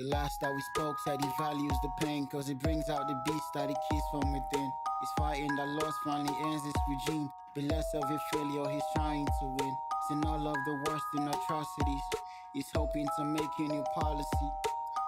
The last that we spoke said he values the pain, cause it brings out the beast that he keeps from within. He's fighting that loss finally ends this regime. Be less of a failure, he's trying to win. Seen all of the worst in atrocities. He's hoping to make a new policy.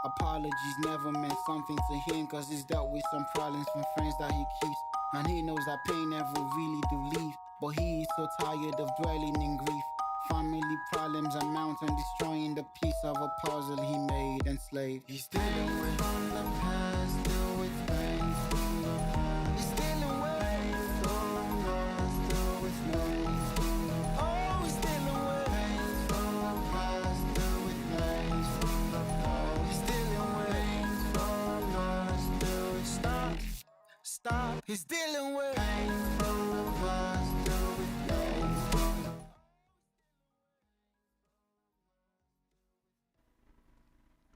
Apologies never meant something to him, cause he's dealt with some problems from friends that he keeps. And he knows that pain never really do leave, but he is so tired of dwelling in grief. Family problems amount and destroying the piece of a puzzle he made enslaved. He's dealing with from the past, deal with pain from the past. He's dealing with pain from the past, deal with pain from the past. Oh, he's dealing with pain from the past, deal with pain from the past. He's dealing with pain from the past, deal with stop. He's dealing with pain from the past, deal with pain from the past.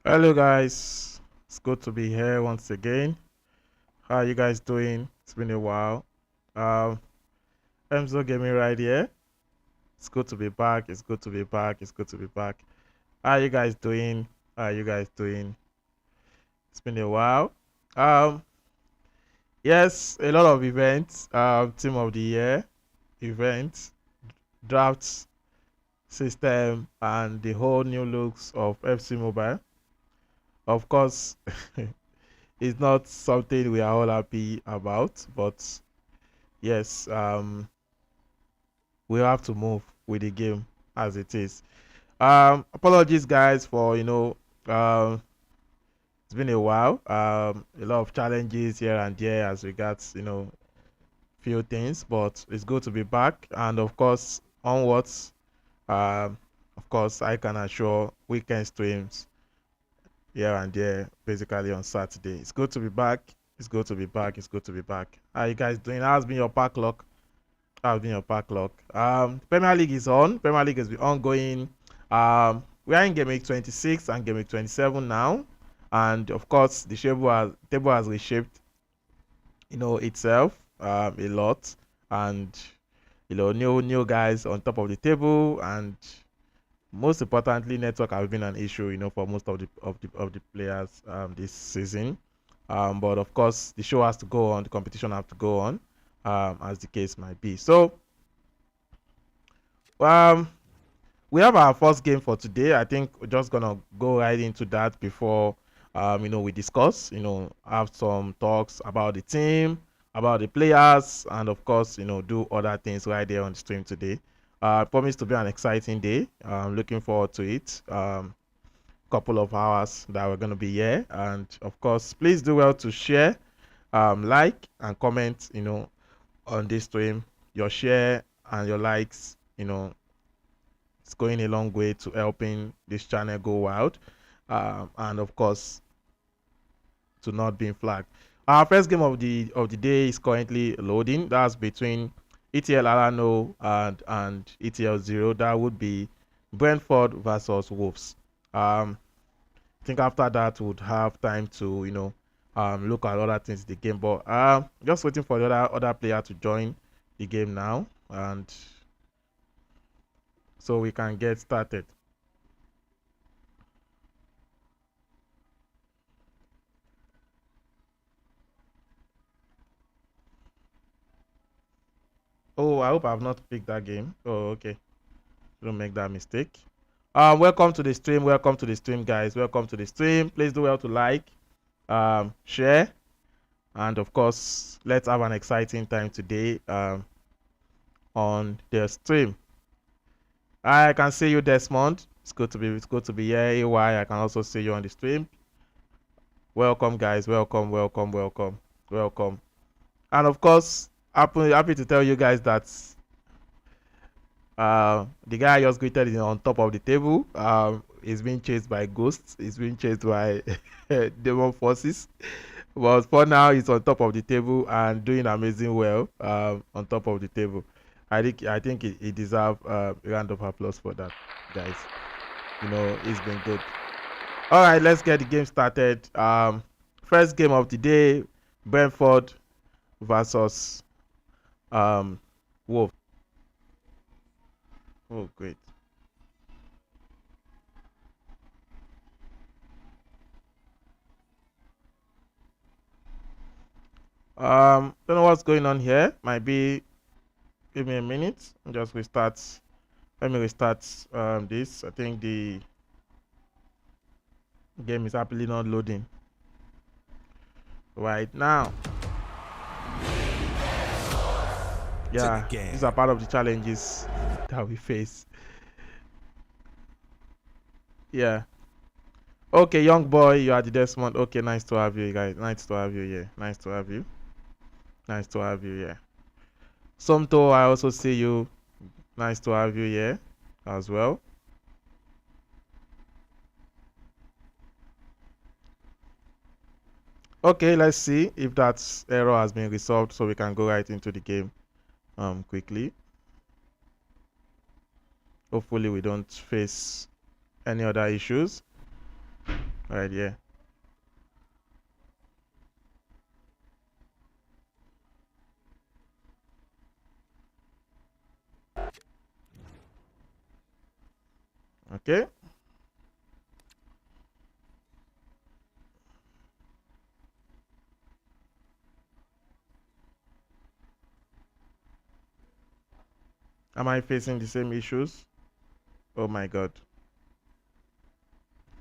Hello guys, it's good to be here once again. How are you guys doing? It's been a while. Elmzogaming right here. It's good to be back. It's good to be back. It's good to be back. How are you guys doing? How are you guys doing? It's been a while. Um, yes, a lot of events. Team of the year events, drafts system, and the whole new looks of FC Mobile. Of course, it's not something we are all happy about, but yes, we have to move with the game as it is. Apologies guys for it's been a while. A lot of challenges here and there as regards few things, but it's good to be back. And of course, onwards, um, of course, I can assure weekend streams here and there, basically on Saturday. It's good to be back. It's good to be back. It's good to be back. How you guys doing? How's been your pack lock? How's been your pack lock? Premier League is on. Premier League has been ongoing. We are in game week 26 and game week 27 now, and of course the table has reshaped, itself a lot, and new guys on top of the table, and most importantly, network has been an issue, for most of the players this season. But of course, the show has to go on, the competition has to go on, as the case might be. So, um, we have our first game for today. I think we're just gonna go right into that before, we discuss, have some talks about the team, about the players, and of course, do other things right there on the stream today. Promise to be an exciting day. Looking forward to it. Couple of hours that we're going to be here, and of course, please do well to share, like, and comment. On this stream, your share and your likes. It's going a long way to helping this channel go wild, and of course, to not being flagged. Our first game of the day is currently loading. That's between ETL Arano and ETL Zero. That would be Brentford versus Wolves. I think after that would have time to look at other things in the game. But just waiting for the other player to join the game now, and so we can get started. Oh, I hope I've not picked that game. Oh, okay. Don't make that mistake. Welcome to the stream. Welcome to the stream, guys. Welcome to the stream. Please do well to like, share, and of course, let's have an exciting time today on the stream. I can see you, Desmond. It's good to be here. AY, I can also see you on the stream. Welcome, guys. Welcome. And of course, happy to tell you guys that the guy I just greeted is on top of the table. He's being chased by ghosts. He's being chased by demon forces. But for now, he's on top of the table and doing amazing well. On top of the table, I think he deserves a round of applause for that, guys. He's been good. All right, let's get the game started. First game of the day: Brentford versus Wolf. Oh, great. Don't know what's going on here. Might be. Give me a minute. Just restart. Let me restart this. I think the game is happily not loading right now. Yeah, these are part of the challenges that we face. Yeah. Okay, young boy, you are the Desmond. Okay, nice to have you guys. Nice to have you. Yeah, nice to have you. Nice to have you. Yeah. Somto, I also see you. Nice to have you here as well. Okay, let's see if that error has been resolved so we can go right into the game quickly. Hopefully we don't face any other issues. Right, yeah. Okay. Am I facing the same issues? Oh my god.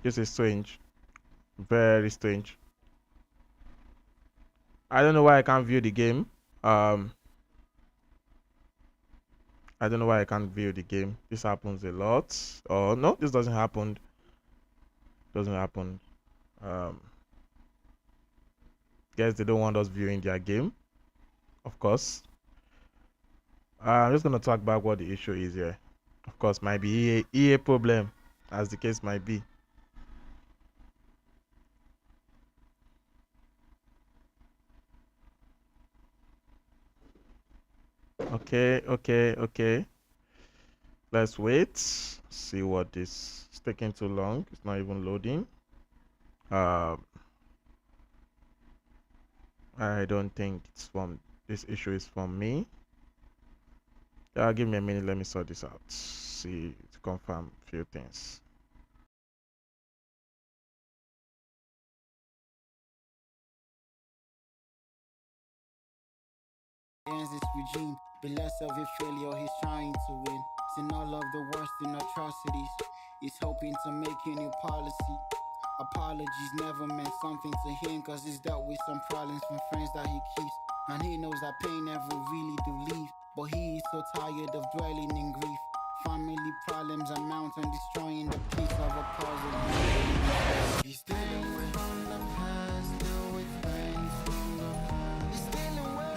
This is strange. Very strange. I don't know why I can't view the game. Um, I don't know why I can't view the game. This happens a lot. Oh no, this doesn't happen. Doesn't happen. Um, guess they don't want us viewing their game. Of course. I'm just gonna talk about what the issue is here. Of course, might be EA problem, as the case might be. Okay, okay, okay. Let's wait. See what this is taking too long. It's not even loading. I don't think it's from this issue is from me. Give me a minute. Let me sort this out. See to confirm a few things. Ends this regime, but less of a failure he's trying to win. Seen all of the worst in atrocities. He's hoping to make a new policy. Apologies never meant something to him, cause he's dealt with some problems from friends that he keeps. And he knows that pain never really do leave. But he is so tired of dwelling in grief. Family problems amount and destroying the peace of a puzzle. He's dealing with from the past, deal with pain from the past. He's dealing with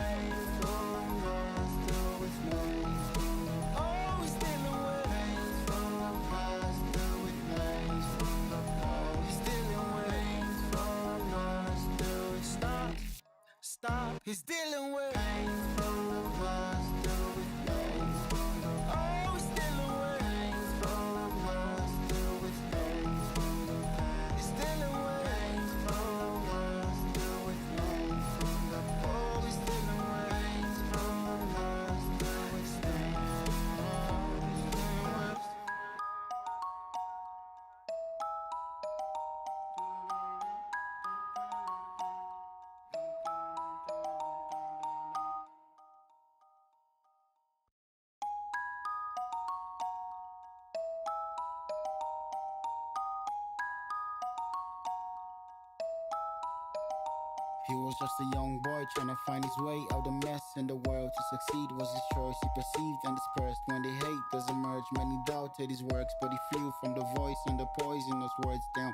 from the past, deal with pain from the past. Oh, he's dealing with pain from the past, deal with pain from the past. He's dealing with pain from the past, deal with stop. He's dealing with pain from the past, deal with pain from the past. Oh, he's dealing with pain from the past, deal with pain from the past. He's dealing with pain from the past, deal with pain from the past. Oh, he's dealing with pain from the past, deal with pain from the past. He was just a young boy trying to find his way out the mess in the world. To succeed was his choice. He perceived and dispersed when the hate does emerge. Many doubted his works, but he flew from the voice and the poisonous words down.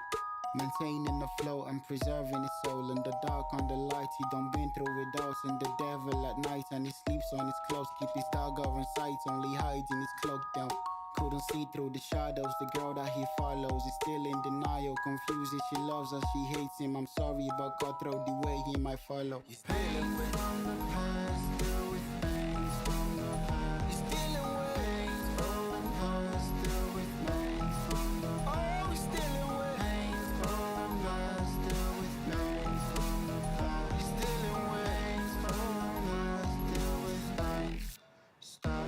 Maintaining the flow and preserving his soul. In the dark, on the light, he done been through with doubts. And the devil at night, and he sleeps on his clothes. Keep his dagger on sight, only hiding his cloak down. Couldn't see through the shadows, the girl that he follows is still in denial. Confused if she loves or she hates him. I'm sorry, but cut through the way he might follow. He's dealing with from the past, deal with pains from the past. He's dealing with pains from the past, deal with pains from the past. Oh, he's dealing with pains from the past, deal with pains from the past. He's dealing with pains from the past, deal with pains. Stop.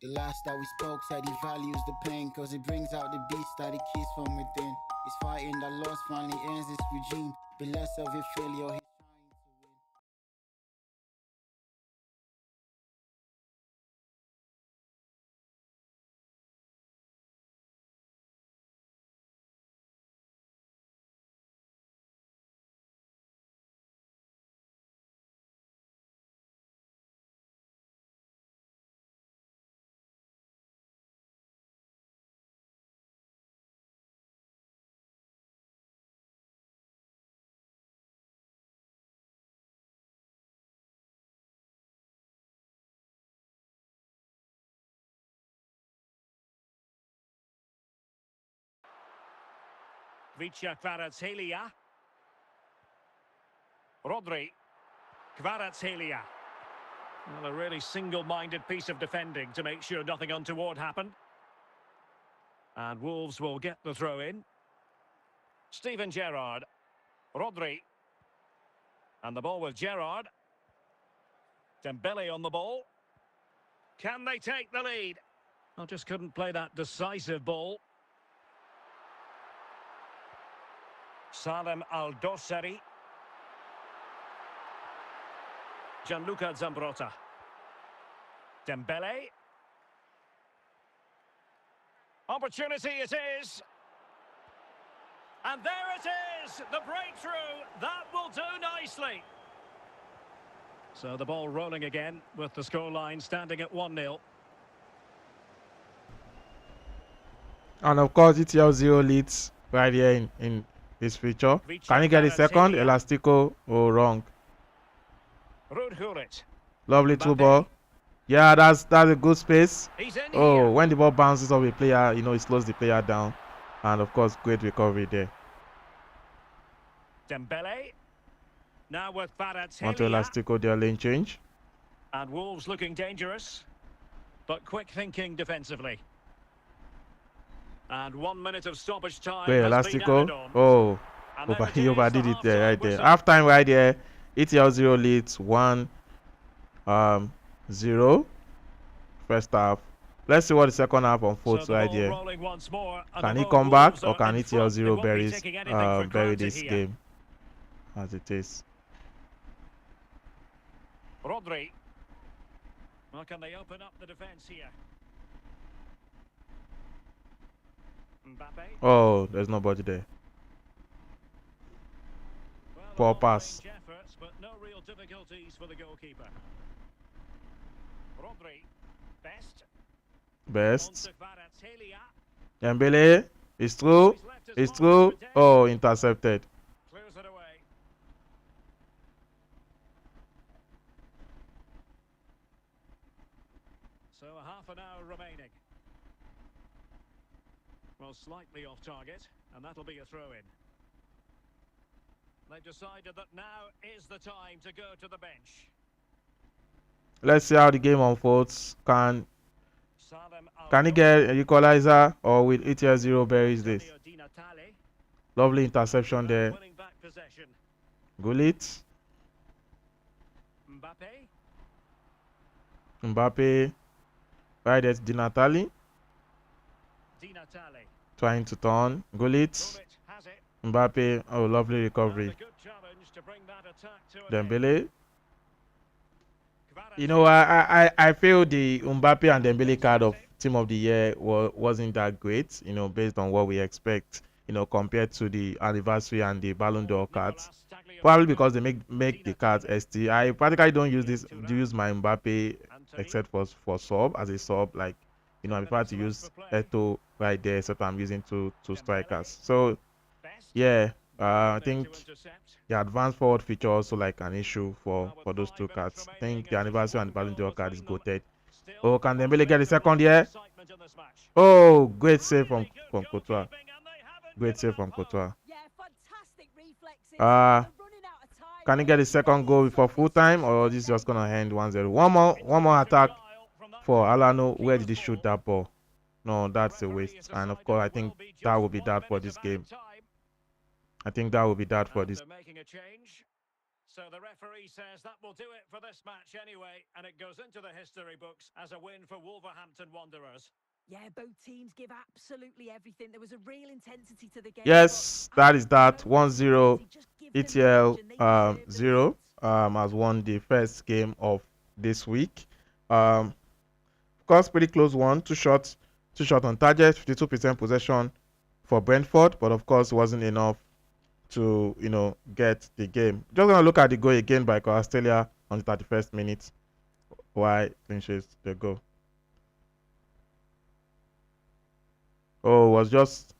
The last that we spoke said he values the pain, cause it brings out the beast that he keeps from within. He's fighting that loss finally ends this regime, but less of a failure. Vicha Kvaratskhelia. Rodri. Kvaratskhelia. Well, a really single-minded piece of defending to make sure nothing untoward happened. And Wolves will get the throw in. Steven Gerrard. Rodri. And the ball with Gerrard. Dembele on the ball. Can they take the lead? Well, just couldn't play that decisive ball. Salem Al-Dossari. Gianluca Zambrotta. Dembele. Opportunity it is. And there it is, the breakthrough. That will do nicely. So the ball rolling again with the scoreline standing at 1-0. And of course, ETL 0 leads right here in this feature. Can he get a second? Elastico, oh, wrong. Lovely two ball. Yeah, that's a good space. Oh, when the ball bounces off a player, you know, it slows the player down. And of course, great recovery there. Dembele. Now with Kvaratskhelia. Onto Elastico, their lane change. And Wolves looking dangerous, but quick thinking defensively. And 1 minute of stoppage time. Wait, Elastico. Oh, he overdid it there, right there. Half time right there. ETL 0 leads 1-0. First half. Let's see what the second half unfolds right here. Can he come back, or can ETL 0 bury this game as it is? Rodri. Well, can they open up the defense here? Mbappe. Oh, there's nobody there. Poor pass. Efforts, but no real difficulties for the goalkeeper. Rodri. Best. Dembele. It's through. It's through. Oh, intercepted. Clears it away. So a half an hour remaining. Well, slightly off target, and that'll be a throw-in. They've decided that now is the time to go to the bench. Let's see how the game unfolds. Can he get an equalizer, or will ETL 0 buries this? Lovely interception there. Gullit. Mbappe. Right, that's Di Natale. Trying to turn. Gullit. Mbappe. Oh, lovely recovery. Dembele. You know, I feel the Mbappe and Dembele card of Team of the Year wasn't that great, you know, based on what we expect, you know, compared to the anniversary and the Ballon d'Or cards. Probably because they make the cards ST. I practically don't use my Mbappe except for sub, as a sub. Like, you know, I prefer to use Eto right there, except I'm using two strikers. So yeah, I think the advanced forward feature also like an issue for those two cards. I think the anniversary and the Ballon d'Or card is goated. Oh, can Dembele get a second here? Oh, great save from Courtois. Great save from Courtois. Can he get a second goal before full time, or this is just gonna end 1-0? One more attack for Alano. Where did he shoot that ball? No, that's a waste. And of course, I think that will be that for this game. I think that will be that for this. Making a change. So the referee says that will do it for this match anyway, and it goes into the history books as a win for Wolverhampton Wanderers. Yeah, both teams give absolutely everything. There was a real intensity to the game. Yes, that is that. 1-0. ETL 0 has won the first game of this week. Of course, pretty close one. Two shots on target, 52% possession for Brentford, but of course, it wasn't enough to, you know, get the game. Just gonna look at the goal again by Australia on the 31st minute. Why clinches the goal? Oh, it was just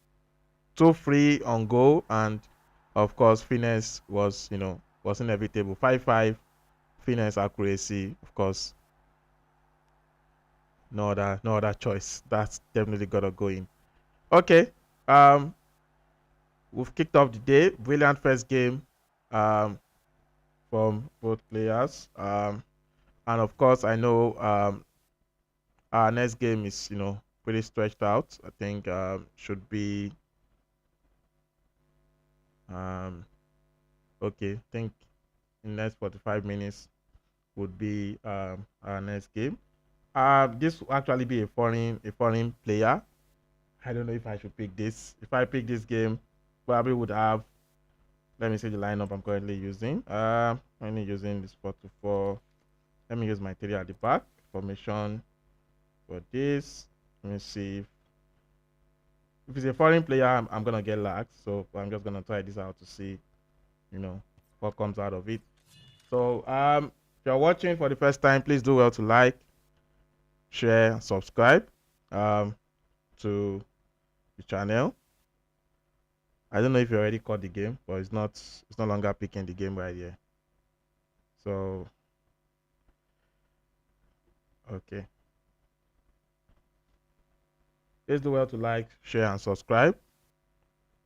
too free on goal, and of course, finesse was, you know, was inevitable. 5-5, finesse, accuracy, of course. No other choice. That's definitely gotta go in. Okay. we've kicked off the day. Brilliant first game from both players. And of course, I know our next game is, pretty stretched out. I think should be okay. I think in the next 45 minutes would be our next game. This will actually be a foreign player. I don't know if I should pick this. If I pick this game, probably would have. Let me see the lineup I'm currently using. I'm using this 4-2-4. Let me use my 3 at the back formation for this. Let me see if it's a foreign player. I'm gonna get lagged, so I'm just gonna try this out to see, what comes out of it. So if you're watching for the first time, please do well to like, share, subscribe to the channel. I don't know if you already caught the game, but it's no longer picking the game right here. So okay, please do well to like, share, and subscribe.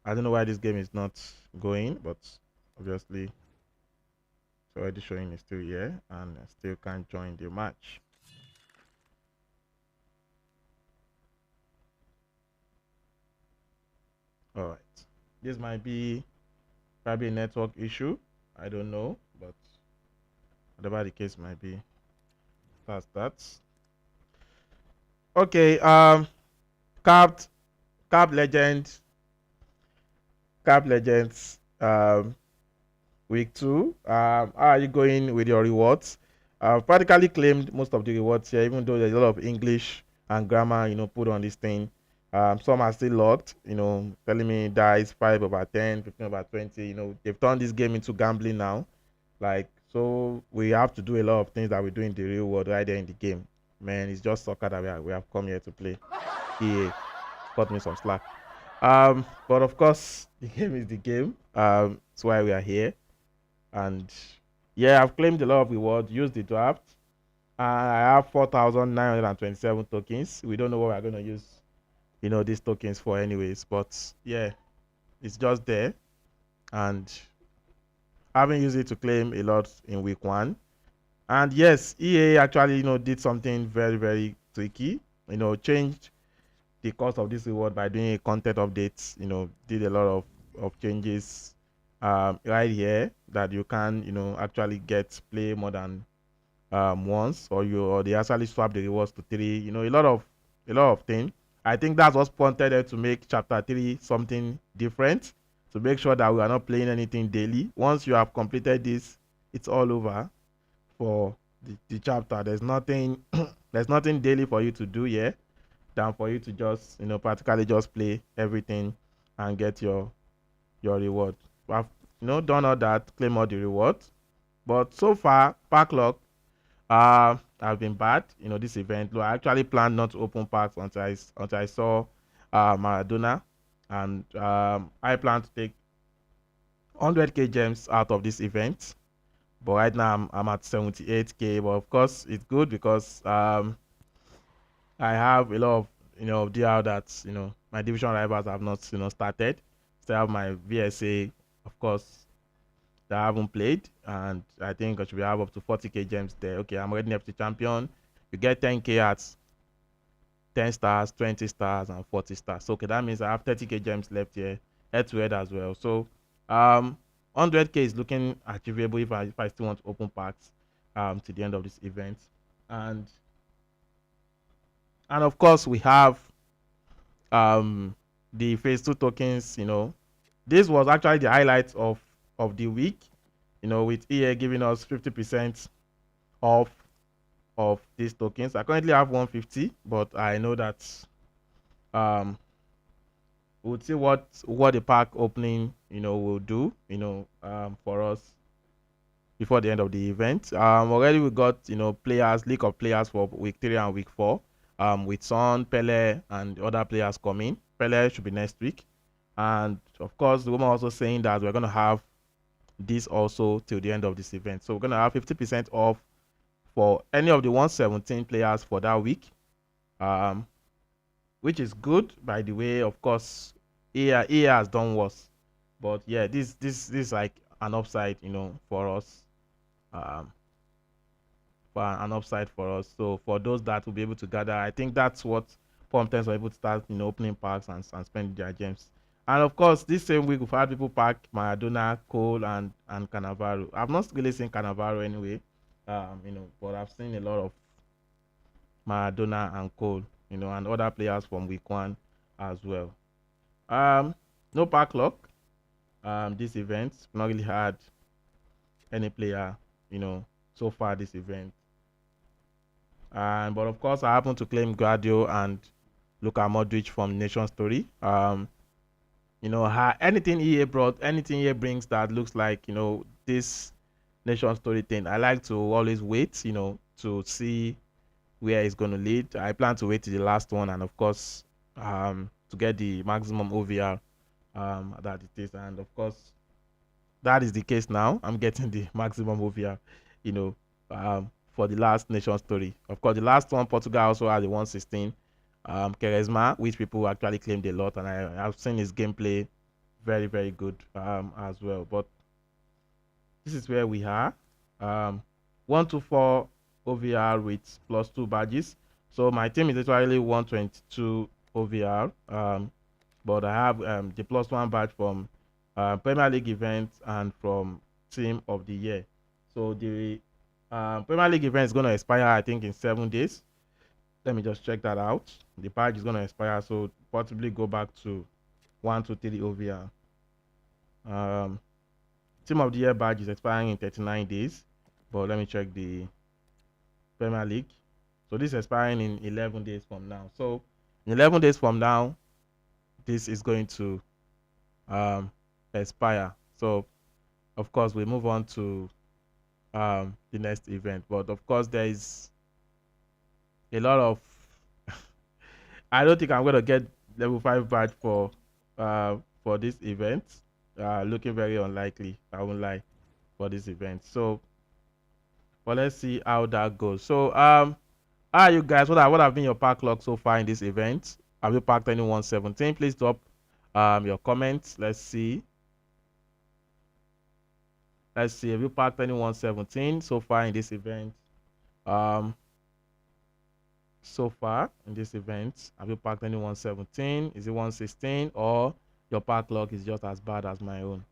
I don't know why this game is not going, but obviously it's already showing it's still here, and I still can't join the match. All right, this might be probably a network issue. I don't know, but whatever the case might be, that's that. Okay, capped legend, cap legends, week 2. How are you going with your rewards? I've practically claimed most of the rewards here, even though there's a lot of English and grammar, put on this thing. Some are still locked, telling me dice 5/10, 15/20. They've turned this game into gambling now. Like, so we have to do a lot of things that we do in the real world right there in the game. Man, it's just soccer that we have come here to play. EA cut me some slack. But of course, the game is the game. That's why we are here. And yeah, I've claimed a lot of rewards, used the draft. I have 4,927 tokens. We don't know what we're going to use, these tokens for anyways. But yeah, it's just there. And I haven't used it to claim a lot in week 1. And yes, EA actually, did something very, very tricky. Changed the cost of this reward by doing a content update. Did a lot of changes right here that you can, actually play more than once, or they actually swap the rewards to 3. A lot of things. I think that's what's prompted them to make chapter 3 something different, to make sure that we are not playing anything daily. Once you have completed this, it's all over for the chapter. There's nothing there's nothing daily for you to do here than for you to just practically just play everything and get your reward. I've done all that, claim all the rewards, but so far pack luck have been bad. This event, I actually planned not to open packs until I saw Maradona, and I plan to take 100k gems out of this event, but right now I'm at 78k. But of course it's good because I have a lot of DR that my division rivals have not started. Still have my VSA, of course, that I haven't played, and I think I should have up to 40k gems there. Okay, I'm already FC champion. You get 10k at 10 stars, 20 stars, and 40 stars. So okay, that means I have 30k gems left here, head to head as well. So 100k is looking achievable if I still want to open packs to the end of this event. And of course we have the phase 2 tokens. This was actually the highlight of the week, with EA giving us 50% off of these tokens. I currently have 150, but I know that we'll see what the pack opening will do for us before the end of the event. Already we got players, league of players for week 3 and week 4, with Son, Pele, and other players coming. Pele should be next week, and of course the woman also saying that we're going to have this also till the end of this event. So we're going to have 50% off for any of the 117 players for that week, which is good, by the way. Of course EA has done worse. But yeah, this is like an upside, you know, for us. Um, for an upside for us. So for those that will be able to gather, I think that's what Pumptens were able to start, you know, opening packs and spending their gems. And of course, this same week we've had people pack Maradona, Cole, and Cannavaro. I've not really seen Cannavaro anyway, you know, but I've seen a lot of Maradona and Cole, you know, and other players from week one as well. No pack luck. This event not really had any player, you know, so far this event. And but of course, I happen to claim Guardiola and Luka Modric from Nation Story. You know, anything EA brought, anything EA brings that looks like, you know, this Nation Story thing. I like to always wait, you know, to see where it's going to lead. I plan to wait to the last one, and of course, to get the maximum OVR that it is, and of course, that is the case now. I'm getting the maximum OVR, you know, for the last Nation Story. Of course, the last one, Portugal also had the 116 charisma, which people actually claimed a lot, and I've seen his gameplay very, very good as well. But this is where we are. 124 OVR with +2 badges. So my team is actually 122 OVR. But I have the +1 badge from Premier League events and from Team of the Year. So the Premier League event is going to expire, I think, in 7 days. Let me just check that out. The badge is going to expire, so possibly go back to 123 OVR. Team of the Year badge is expiring in 39 days, but let me check the Premier League. So this is expiring in 11 days from now. So in 11 days from now, this is going to expire. So of course we move on to the next event, but of course there is a lot of I don't think I'm gonna get level 5 badge for this event. Looking very unlikely, I won't lie, for this event. So but let's see how that goes. So you guys, what have been your pack luck so far in this event? Have you packed any 117? Please drop your comments. Let's see. Have you packed any 117 so far in this event? So far in this event, have you packed any 117? Is it 116, or your pack luck is just as bad as my own?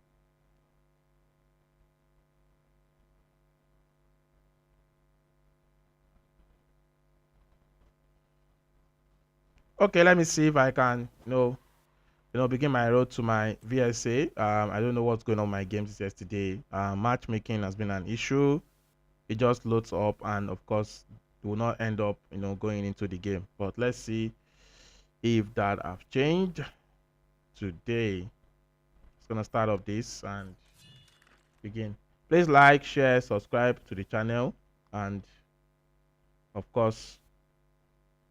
Okay, let me see if I can, begin my road to my VSA. I don't know what's going on with my games yesterday. Matchmaking has been an issue. It just loads up, and of course, it will not end up, going into the game. But let's see if that have changed today. It's gonna start up this and begin. Please like, share, subscribe to the channel, and of course,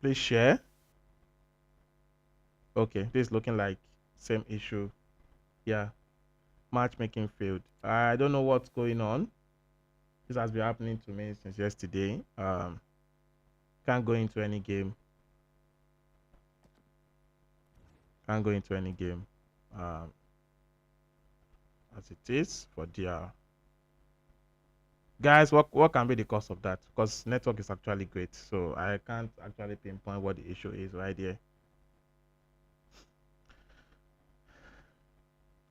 please share. Okay, this is looking like same issue. Yeah, matchmaking failed. I don't know what's going on. This has been happening to me since yesterday. Can't go into any game. Can't go into any game. As it is for DR. Guys, what can be the cause of that? Because network is actually great, so I can't actually pinpoint what the issue is right here.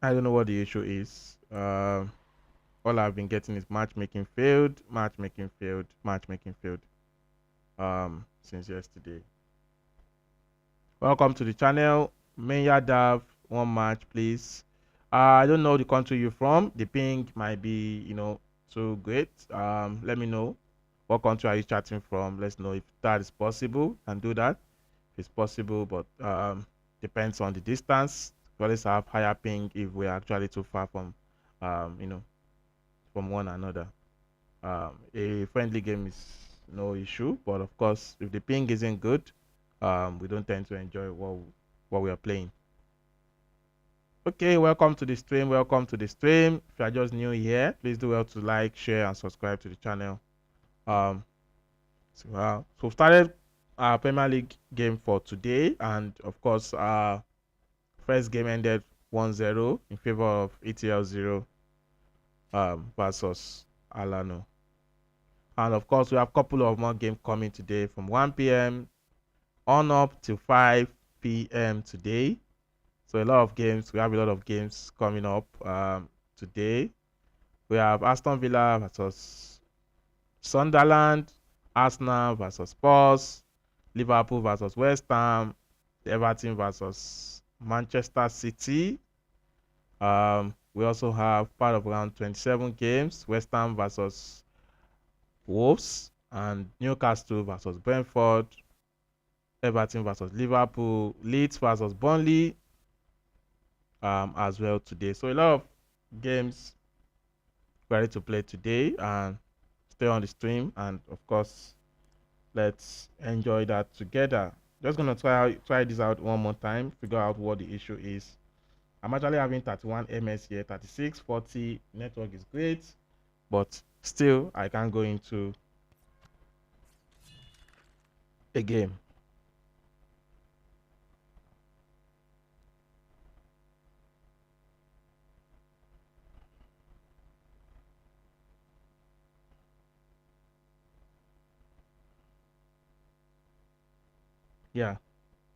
I don't know what the issue is. All I've been getting is matchmaking failed, matchmaking failed, matchmaking failed. Since yesterday. Welcome to the channel. Menya Dav, one match, please. I don't know the country you're from. The ping might be, too great. Let me know what country are you chatting from. Let's know if that is possible. And do that if it's possible, but depends on the distance. We always have higher ping if we're actually too far from from one another. A friendly game is no issue, but of course if the ping isn't good, we don't tend to enjoy what we are playing. Okay, welcome to the stream. If you are just new here, please do well to like, share, and subscribe to the channel. So we started our Premier League game for today, and of course our first game ended 1-0 in favor of ETL 0 versus Alano. And of course, we have a couple of more games coming today from 1 p.m. on up to 5 p.m. today. So a lot of games. We have a lot of games coming up today. We have Aston Villa versus Sunderland, Arsenal versus Spurs, Liverpool versus West Ham, Everton versus Manchester City. We also have part of around 27 games, West Ham versus Wolves, and Newcastle versus Brentford, Everton versus Liverpool, Leeds versus Burnley as well today. So a lot of games ready to play today, and stay on the stream, and of course let's enjoy that together. Just gonna try this out one more time, figure out what the issue is. I'm actually having 31 ms here, 36, 40 network is great, but still I can't go into a game. Yeah,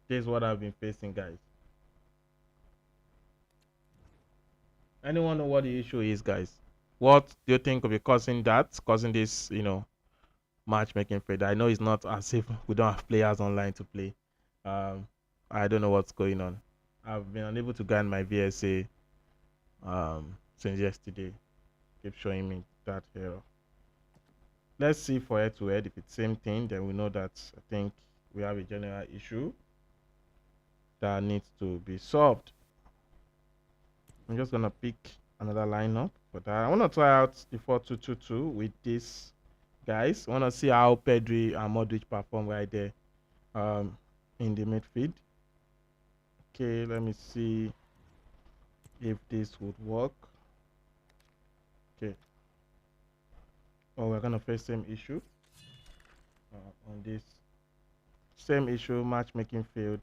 this is what I've been facing, guys. Anyone know what the issue is, guys? What do you think will be causing this, matchmaking failure? I know it's not as if we don't have players online to play. Um, I don't know what's going on. I've been unable to grant my VSA since yesterday. Keep showing me that error. Let's see for head to head. If it's same thing, then we know that I think we have a general issue that needs to be solved. I'm just gonna pick another lineup for that. I want to try out the 4-2-2-2 with this, guys. I want to see how Pedri and Modric perform right there in the midfield. Okay, let me see if this would work. Okay. Oh, we're gonna face same issue on this. Same issue, matchmaking failed.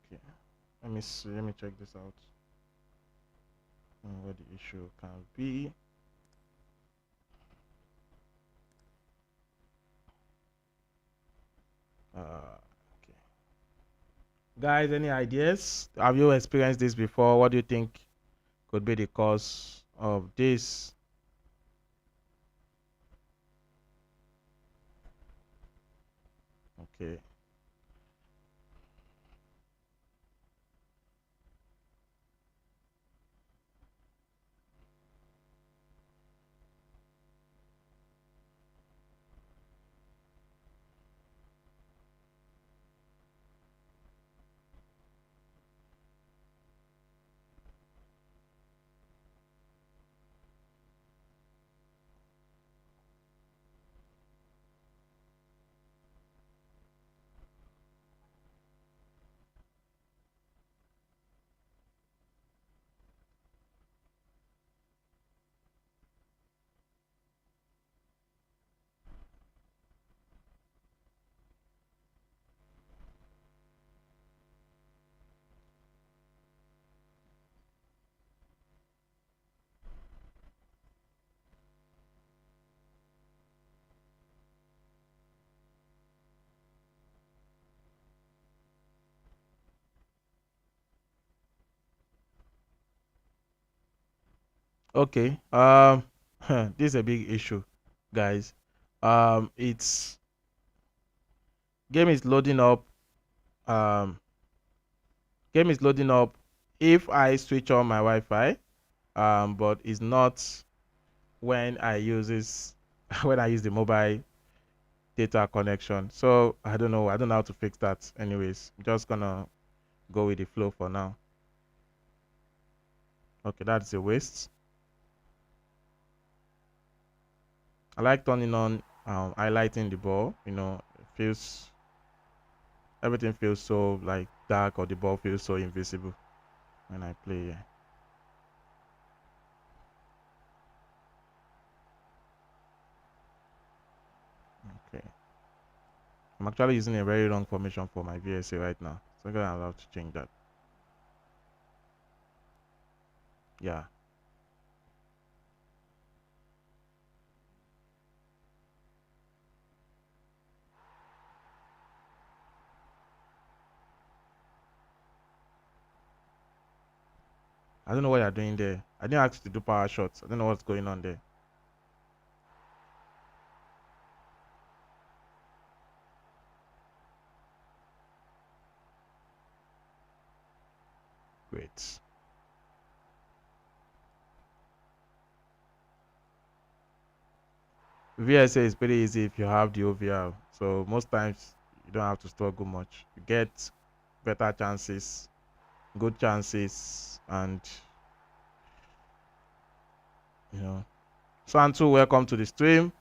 Okay, let me see. Let me check this out. What the issue can be. Okay. Guys, any ideas? Have you experienced this before? What do you think could be the cause of this? Okay. Okay. This is a big issue, guys. It's game is loading up. Um, game is loading up. If I switch on my Wi-Fi, but it's not when I uses when I use the mobile data connection. So I don't know. I don't know how to fix that. Anyways, I'm just gonna go with the flow for now. Okay, that's a waste. I like turning on highlighting the ball. It feels everything feels so like dark, or the ball feels so invisible when I play. Yeah. Okay. I'm actually using a very wrong formation for my VSA right now. So I'm gonna have to change that. Yeah. I don't know what you're doing there. I didn't ask you to do power shots. I don't know what's going on there. Great. VSA is pretty easy if you have the OVR. So most times you don't have to struggle much. You get better chances, good chances, and you know. Santu, welcome to the stream.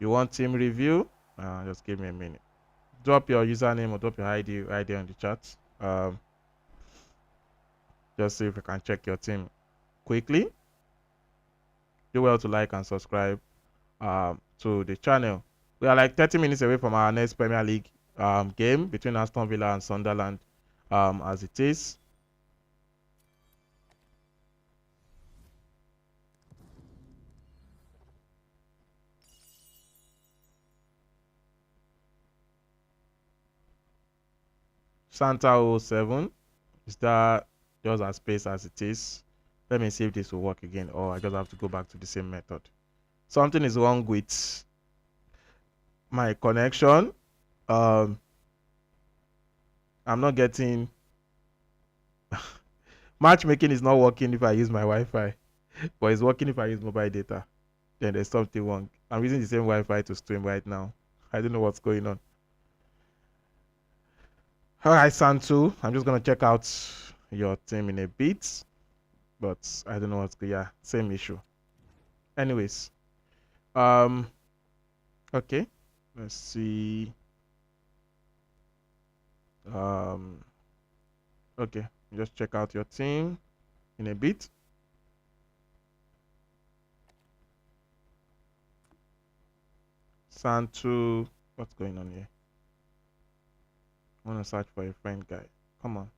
You want team review? Just give me a minute. Drop your username or drop your ID right there in the chat. Just see if we can check your team quickly. Do well to like and subscribe to the channel. We are like 30 minutes away from our next Premier League game between Aston Villa and Sunderland as it is. Santa 07. Is that just as space as it is? Let me see if this will work again, or I just have to go back to the same method. Something is wrong with my connection. I'm not getting matchmaking is not working if I use my Wi-Fi, but it's working if I use mobile data. Then there's something wrong. I'm using the same Wi-Fi to stream right now. I don't know what's going on. All right, Santu. I'm just gonna check out your team in a bit, but I don't know what's going. Yeah, same issue. Anyways, okay. Let's see. Um, okay. Just check out your team in a bit. Santu, what's going on here? I want to search for a friend guy. Come on.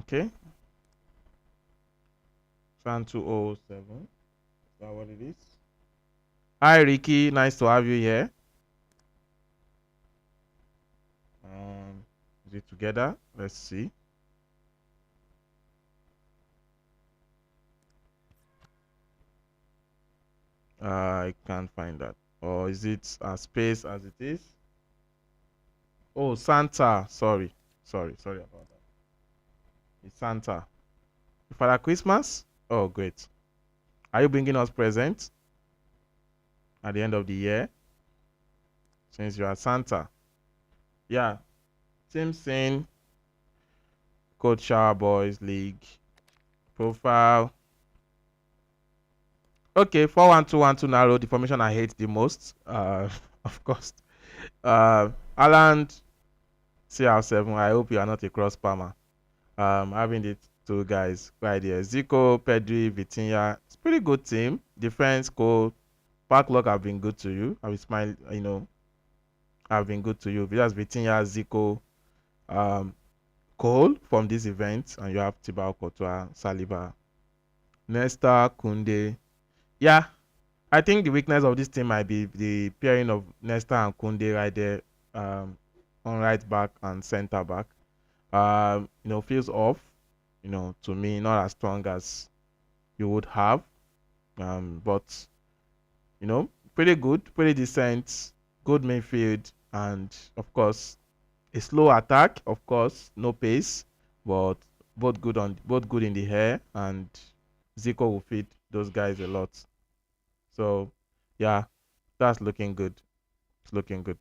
Okay. Santu 07. Is that what it is? Hi, Ricky. Nice to have you here. Is it together? Let's see. I can't find that. Or is it as space as it is? Oh, Santa. Sorry. Sorry about that. It's Santa. Father Christmas? Oh, great. Are you bringing us presents at the end of the year? Since you are Santa. Yeah. Team Sin, Coach Shower Boys League, profile. Okay, 4-1-2-1-2 narrow, the formation I hate the most. Of course. Alan CR7, I hope you are not a cross spammer. Having the two guys right here. Zico, Pedri, Vitinha. It's pretty good team. Defense, goal. Parklock have been good to you. I will smile, have been good to you. That's Vitinha, Zico, Cole from this event, and you have Thibaut Courtois, Saliba, Nesta, Kunde. Yeah, I think the weakness of this team might be the pairing of Nesta and Kunde right there, on right back and center back. Feels off. To me, not as strong as you would have. But pretty good, pretty decent, good midfield, and of course a slow attack. Of course, no pace, but both good in the air, and Zico will feed those guys a lot. So, yeah, that's looking good. It's looking good.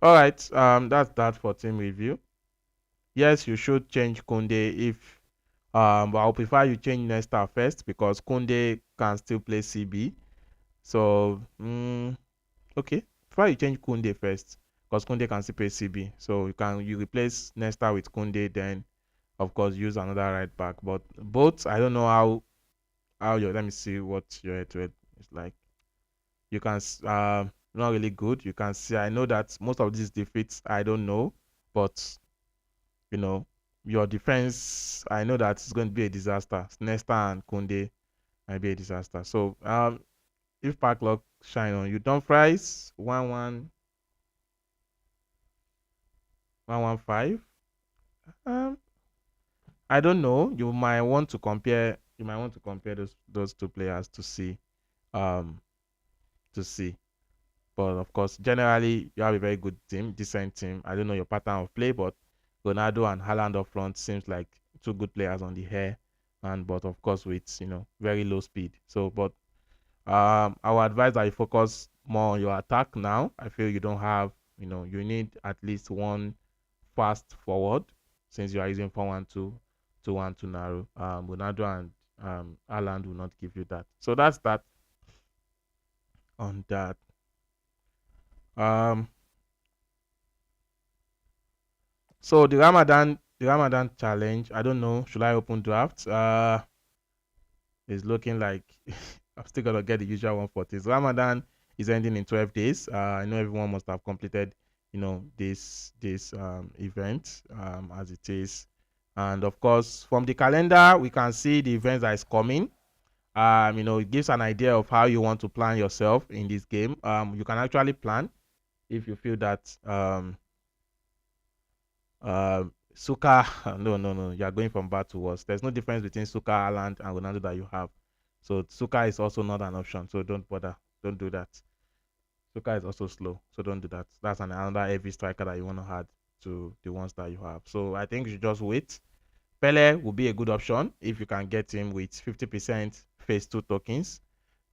All right. That's that for team review. Yes, you should change Kunde if but I'll prefer you change Nesta first because Kunde can still play CB. So okay, prefer you change Kunde first because Kunde can still play CB. So you replace Nesta with Kunde, then of course use another right back. But both I don't know how your let me see what your head to head is like. You can not really good. You can see I know that most of these defeats I don't know, but you know, your defense, I know that it's going to be a disaster. Nesta and Kunde might be a disaster. So, if Parklock shine on you, Dumfries 1-1-1-1-5. Um, I don't know. You might want to compare. You might want to compare those two players to see. Um, to see. But of course, generally, you have a very good team, decent team. I don't know your pattern of play, but Ronaldo and Haaland up front seems like two good players on the hair, and but of course with very low speed. So, but I would advise that you focus more on your attack now. I feel you don't have, you need at least one fast forward since you are using 4-1-2, 2-1-2 narrow. Ronaldo and Haaland will not give you that. So that's that on that. Um, So the Ramadan challenge, I don't know. Should I open draft? It's looking like I'm still gonna get the usual 140. Ramadan is ending in 12 days. I know everyone must have completed, this event as it is. And of course, from the calendar, we can see the events that is coming. It gives an idea of how you want to plan yourself in this game. You can actually plan if you feel that Suka, no, no, no. You are going from bad to worse. There's no difference between Suka, Haaland, and Ronaldo that you have. So Suka is also not an option. So don't bother. Don't do that. Suka is also slow. So don't do that. That's another heavy striker that you want to add to the ones that you have. So I think you should just wait. Pele will be a good option if you can get him with 50% phase 2 tokens.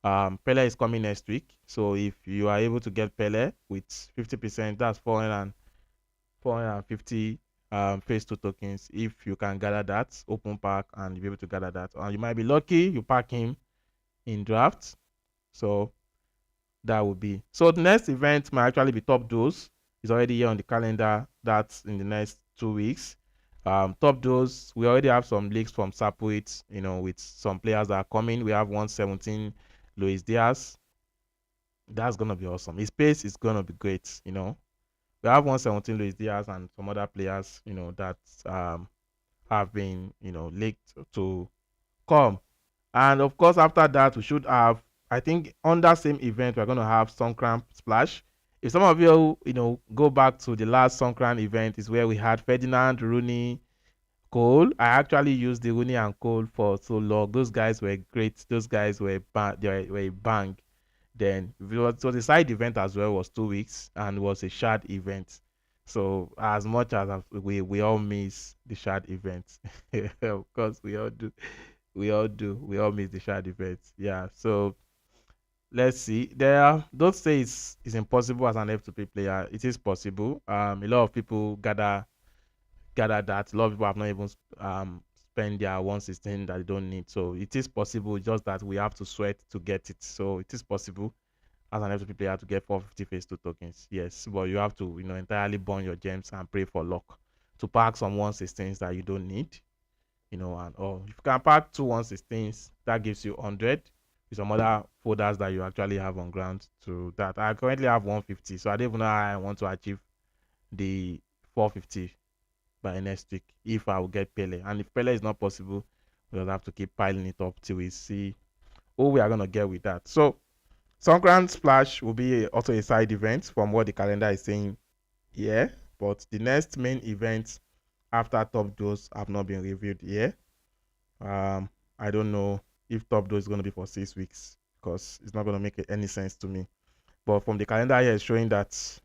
Pele is coming next week. So if you are able to get Pele with 50%, that's 450 phase 2 tokens. If you can gather that open pack and be able to gather that, you might be lucky you pack him in draft. So that would be so the next event might actually be top dose. It's already here on the calendar. That's in the next 2 weeks. Top dose, we already have some leaks from Sapuit, with some players that are coming. We have 117 Luis Diaz. That's gonna be awesome. His pace is gonna be great. We have 117 Luis Diaz and some other players, that have been, leaked to come. And of course, after that, we should have, I think, on that same event, we're going to have Songkran Splash. If some of you, go back to the last Songkran event, is where we had Ferdinand, Rooney, Cole. I actually used the Rooney and Cole for so long. Those guys were great. Those guys were a bang. Then so the side event as well was 2 weeks and was a shared event. So as much as we all miss the shared event, of course we all miss the shared event. Yeah. So let's see. Don't say it's impossible as an F2P player. It is possible. A lot of people gather that a lot of people have not even spent their 116 that they don't need. So it is possible, just that we have to sweat to get it. So it is possible as an FTP player to get 450 phase 2 tokens. Yes, but you have to, entirely burn your gems and pray for luck to pack some 116s that you don't need, and or if you can pack two 116s, that gives you 100 with some other folders that you actually have on ground to that. I currently have 150, so I don't even know how I want to achieve the 450 by next week if I will get Pele. And if Pele is not possible, we'll have to keep piling it up till we see who we are going to get with that. So Songkran Splash will be also a side event from what the calendar is saying here, but the next main event after Top Dose have not been reviewed here. I don't know if Top Dose is going to be for 6 weeks because it's not going to make any sense to me. But from the calendar here, it's showing that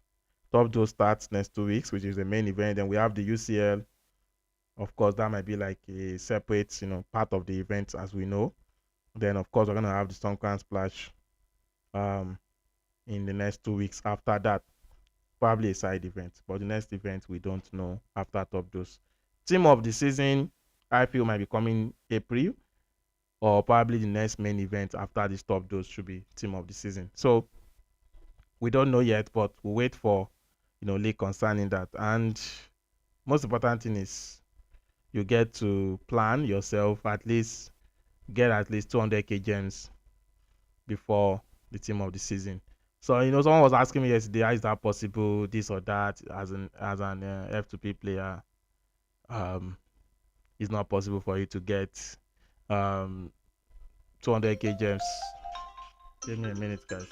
Top Dose starts next 2 weeks, which is the main event. And we have the UCL. Of course, that might be like a separate, part of the event as we know. Then, of course, we're going to have the Songkran Splash in the next 2 weeks after that. probably a side event. But the next event we don't know after top dose. Team of the season, I feel might be coming April, or probably the next main event after this top dose should be team of the season. So we don't know yet, but we'll wait for leak concerning that. And most important thing is you get to plan yourself, at least get at least 200k gems before the team of the season. So someone was asking me yesterday, how is that possible, this or that, as an F2P player. Um, it's not possible for you to get 200k gems. Give me a minute, guys.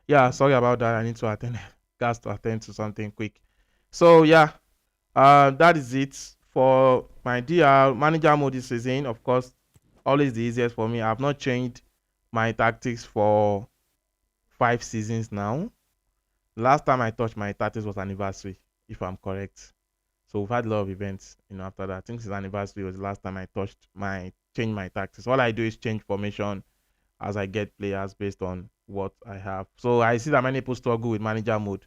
Yeah, sorry about that. I need to attend. Got to attend to something quick. So yeah, that is it for my DR manager mode this season. Of course, always the easiest for me. I've not changed my tactics for 5 seasons now. Last time I touched my tactics was anniversary, if I'm correct. So we've had a lot of events, after that. I think his anniversary was the last time I changed my tactics. All I do is change formation as I get players based on what I have. So I see that many people struggle with manager mode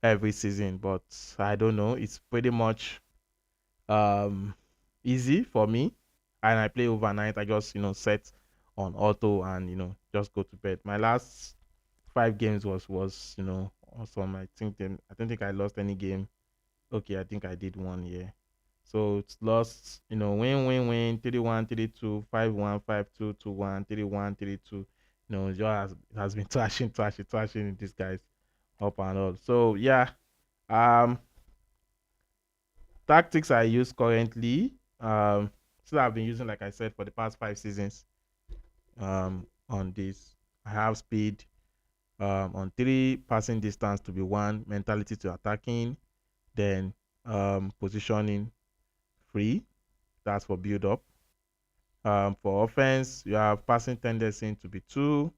every season, but I don't know. It's pretty much um easy for me. And I play overnight. I just, set on auto and just go to bed. My last 5 games was awesome. I don't think I lost any game. Okay, I think I did one, yeah. So it's lost, win, 3-1, 3-2, 5-1, 5-2, 2-1, 3-1, 3-2. It has been trashing these guys up and all. So yeah, um, tactics I use currently, still I've been using, like I said, for the past 5 seasons. On this, I have speed, on 3, passing distance to be 1, mentality to attacking, then positioning free. That's for build up. For offense, you have passing tendency to be 2,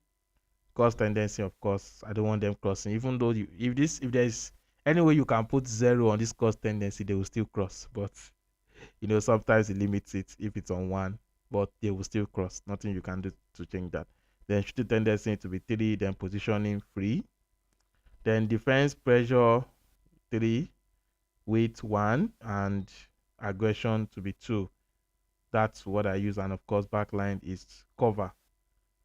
cross tendency, of course. I don't want them crossing. Even though if there's any way you can put 0 on this cross tendency, they will still cross. But sometimes it limits it if it's on 1, but they will still cross. Nothing you can do to change that. Then shooting tendency to be 3, then positioning free. Then defense pressure 3, weight 1, and aggression to be 2. That's what I use. And of course, backline is cover.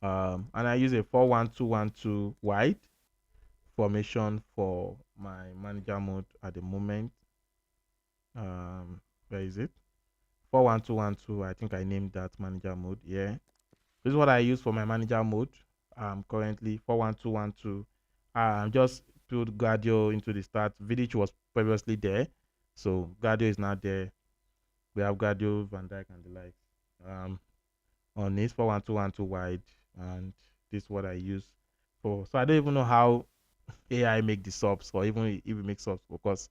And I use a 4-1-2-1-2 wide formation for my manager mode at the moment. Where is it? 4-1-2-1-2. I think I named that manager mode. Yeah. This is what I use for my manager mode. Currently 4-1-2-1-2. Just put Guardio into the start. Vidic was previously there, so Guardio is not there. We have Guardio, Van Dijk, and the like. On this 4-1-2-1-2 wide, and this is what I use for. So I don't even know how AI make the subs, or even if it makes subs, because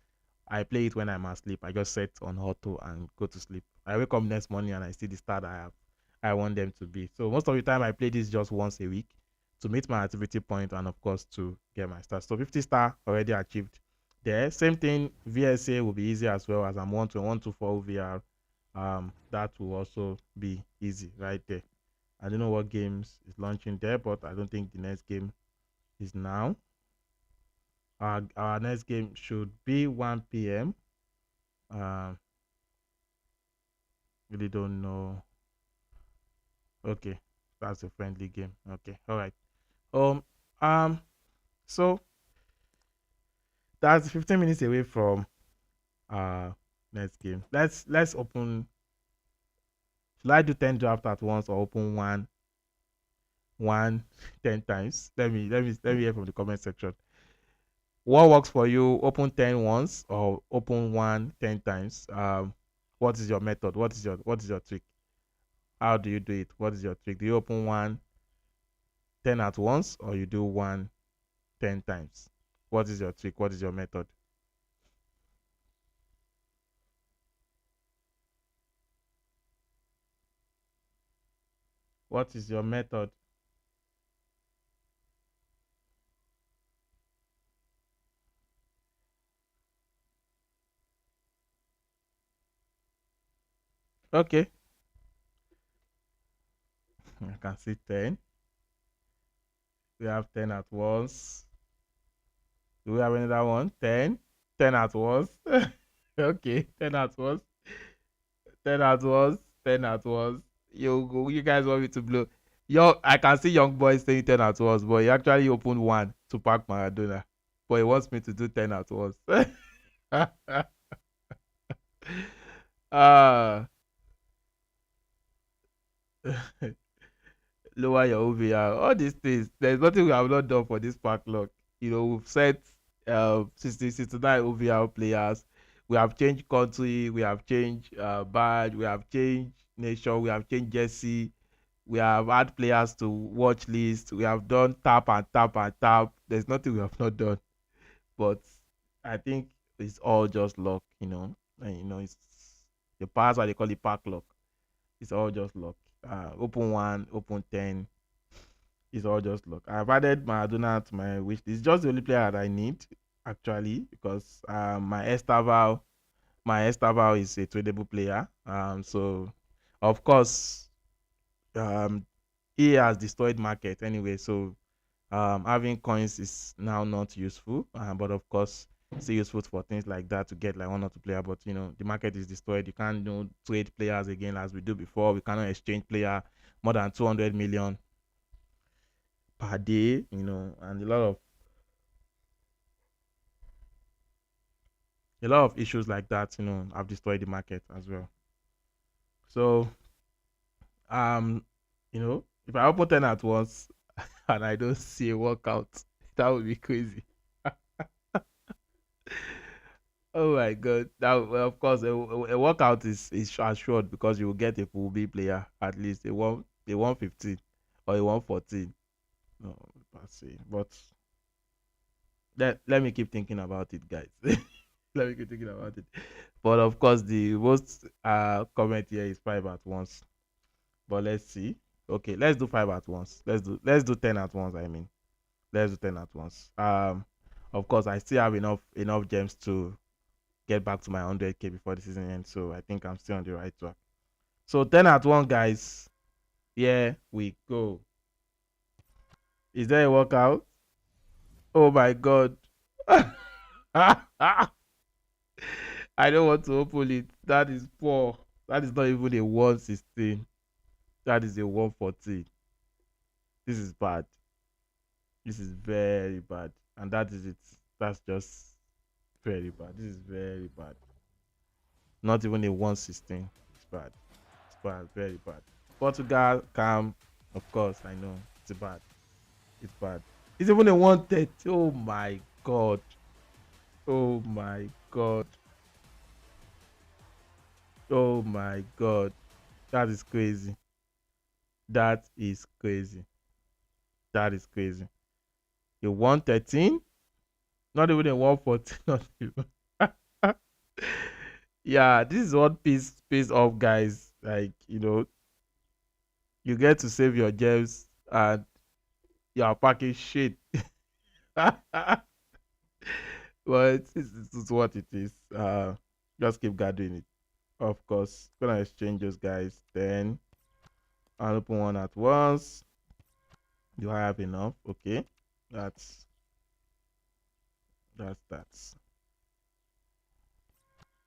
I play it when I'm asleep. I just set on auto and go to sleep. I wake up next morning and I see the start I want them to be. So most of the time I play this just once a week to meet my activity point, and of course to get my star. So 50 star already achieved there. Same thing, VSA will be easy as well, as I'm 1-4 VR. That will also be easy right there. I don't know what games is launching there, but I don't think the next game is now. Our next game should be 1 p.m. Really don't know. Okay, that's a friendly game. Okay, all right. Um, um, so that's 15 minutes away from uh Next game. Let's open. Should I do 10 draft at once or open one 10 times? Let me hear from the comment section. What works for you? Open 10 once or open 10 times? What is your method? What is your trick? How do you do it? What is your trick? Do you open 10 at once or you do 10 times? What is your trick? What is your method? What is your method? Okay. I can see 10. We have 10 at once. Do we have another one? 10. 10 at once. Okay. 10 at once. 10 at once. 10 at once. You guys want me to blow? I can see young boys saying 10 at once, but he actually opened one to pack Maradona. But he wants me to do 10 at once. Ah. Lower your OVR. All these things. There's nothing we have not done for this pack lock. We've set 69 OVR players. We have changed country. We have changed badge. We have changed nation. We have changed jersey. We have had players to watch list. We have done tap and tap and tap. There's nothing we have not done. But I think it's all just luck. And it's the pass what they call it pack lock. It's all just luck. Open one, open 10. It's all just luck. I've added Maradona to my wish list. It's just the only player that I need, actually, because my Estaval is a tradable player. So of course, um, he has destroyed market anyway. So having coins is now not useful. But of course, it's useful for things like that to get like one or two player. But the market is destroyed. You can't trade players again as we do before. We cannot exchange player more than 200 million per day. And a lot of issues like that. Have destroyed the market as well. So um, if I open 10 at once and I don't see a workout, that would be crazy. Oh my god! Now, well, of course, a workout is assured because you will get a full B player at least a 115 or a 114. No, let's see. But let me keep thinking about it, guys. Let me keep thinking about it. But of course, the most comment here is 5 at once. But let's see. Okay, let's do 5 at once. Let's do 10 at once. I mean, let's do 10 at once. Of course, I still have enough gems to get back to my 100K before the season ends. So I think I'm still on the right track. So 10 at one, guys. Here we go. Is there a workout? Oh my god. I don't want to open it. That is poor. That is not even a 116. That is a 114. This is bad. This is very bad. And that is it. That's just very bad. This is very bad. Not even a 116. It's bad. It's bad. Very bad. Portugal, calm. Of course, I know. It's bad. It's bad. It's even a 130. Oh my god. Oh my god. Oh my god. That is crazy. That is crazy. That is crazy. A 113? Not even a 114. Not even. Yeah, this is what pays off, guys. Like, you get to save your gems and you are packing shit. But it's what it is. Just keep gathering it. Of course, gonna exchange those guys. Then I'll open one at once. Do I have enough? Okay, that's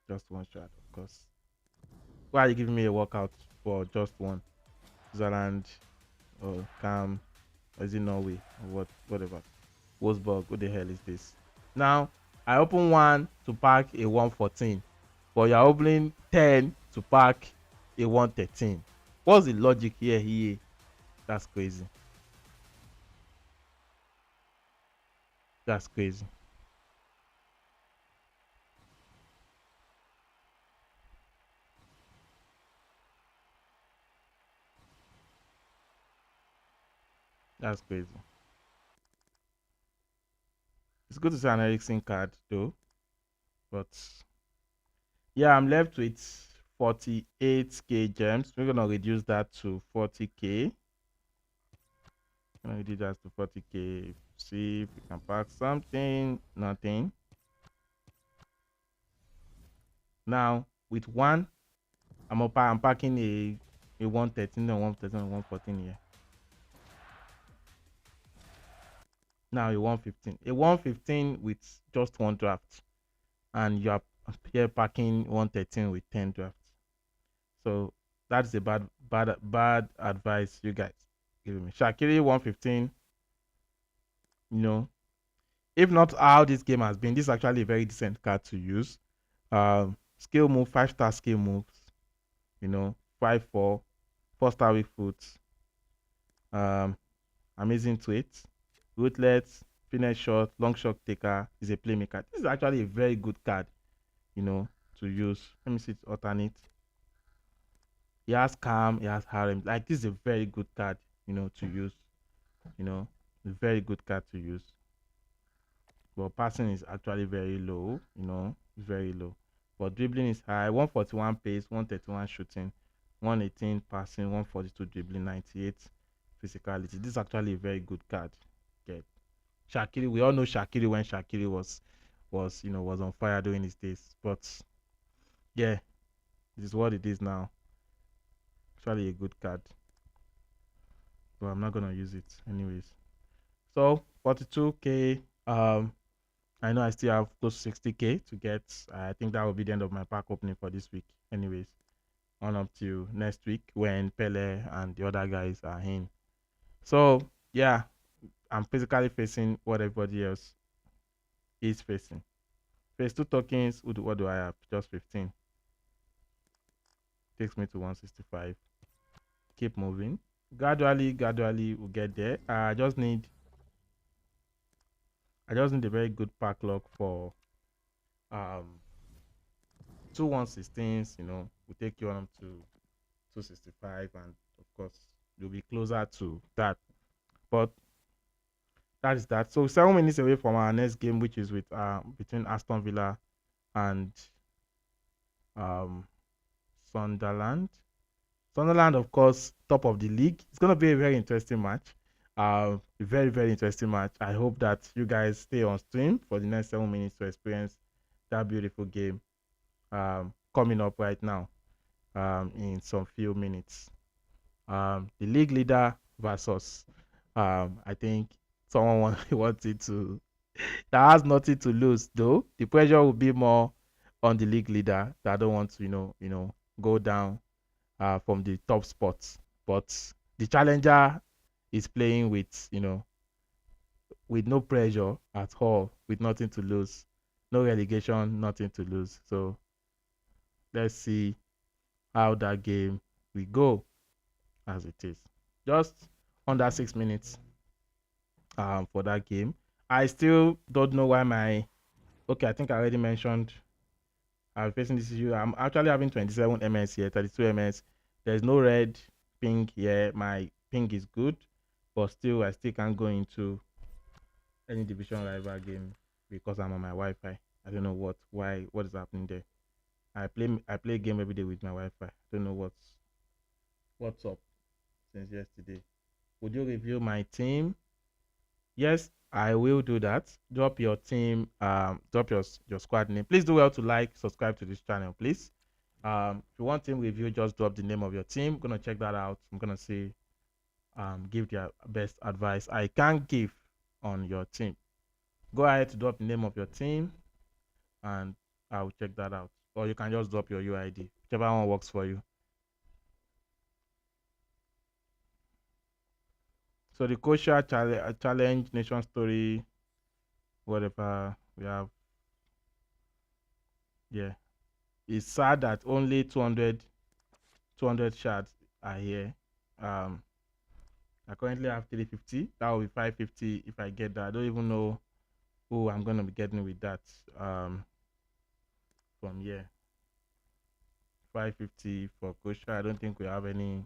just one shot. Of course. Why are you giving me a workout for just one? Switzerland or Cam? Or is it Norway or whatever? Wolfsburg. What the hell is this? Now I open one to pack a 114. but you're opening 10 to pack a 113. What's the logic here? That's crazy. That's crazy. That's crazy. It's good to see an Ericsson card though, but yeah, I'm left with 48k gems. We're gonna reduce that to 40k. Gonna reduce that to 40k. See if we can pack something. Nothing. Now with one, I'm packing a 113 and 113 and 114 here. Now a 115. A 115 with just one draft. And you are here packing 113 with 10 drafts. So that's a bad advice you guys giving me. Shaqiri 115. You know, if not how this game has been, this is actually a very decent card to use. Skill move, 5-star skill moves. You know, 5-4, 4-star weak foot. Amazing tweet. Ruthless, finish shot, long shot taker is a playmaker. This is actually a very good card, you know, to use. Let me see it alternate. He has calm, he has harem. Like this is a very good card, you know, to use. You know, a very good card to use. But passing is actually very low, you know, very low. But dribbling is high. 141 pace, 131 shooting, 118 passing, 142 dribbling, 98 physicality. This is actually a very good card. Okay. Shaqiri, we all know Shaqiri when Shaqiri was on fire during his days. But yeah, this is what it is now. Actually a good card. But I'm not gonna use it anyways. So 42k. I know I still have close to 60k to get. I think that will be the end of my pack opening for this week. Anyways, on up to next week when Pele and the other guys are in. So yeah, I'm physically facing what everybody else is facing. Phase 2 tokens, what do I have? Just 15. Takes me to 165. Keep moving. Gradually we'll get there. I just need a very good pack lock for um 2 116s, you know, will take you on to 265, and of course you'll be closer to that. But that is that. So 7 minutes away from our next game, which is with between Aston Villa and um Sunderland. Sunderland, of course, top of the league. It's gonna be a very interesting match. A very, very interesting match. I hope that you guys stay on stream for the next 7 minutes to experience that beautiful game coming up right now in some few minutes. The league leader versus I think someone wanted to that has nothing to lose though. The pressure will be more on the league leader that don't want to, go down from the top spots. But the challenger is playing with, with no pressure at all, with nothing to lose, no relegation, nothing to lose. So let's see how that game will go as it is. Just under 6 minutes for that game. I still don't know why okay, I think I already mentioned I'm facing this issue. I'm actually having 27 ms here, 32 ms. There's no red ping here. My ping is good, but still I still can't go into any division rival game because I'm on my Wi-Fi. I don't know what is happening there. I play a game every day with my Wi-Fi. I don't know what's up since yesterday. Would you review my team? Yes, I will do that. Drop your team, drop your squad name. Please do well to like, subscribe to this channel, please. If you want team review, just drop the name of your team. I'm gonna check that out. I'm gonna see, give the best advice I can give on your team. Go ahead to drop the name of your team, and I'll check that out. Or you can just drop your UID, whichever one works for you. So the Kosha challenge, nation story, whatever we have. Yeah. It's sad that only 200 shards are here. I currently have 350. That will be 550 if I get that. I don't even know who I'm gonna be getting with that. From here, 550 for Kosha. I don't think we have any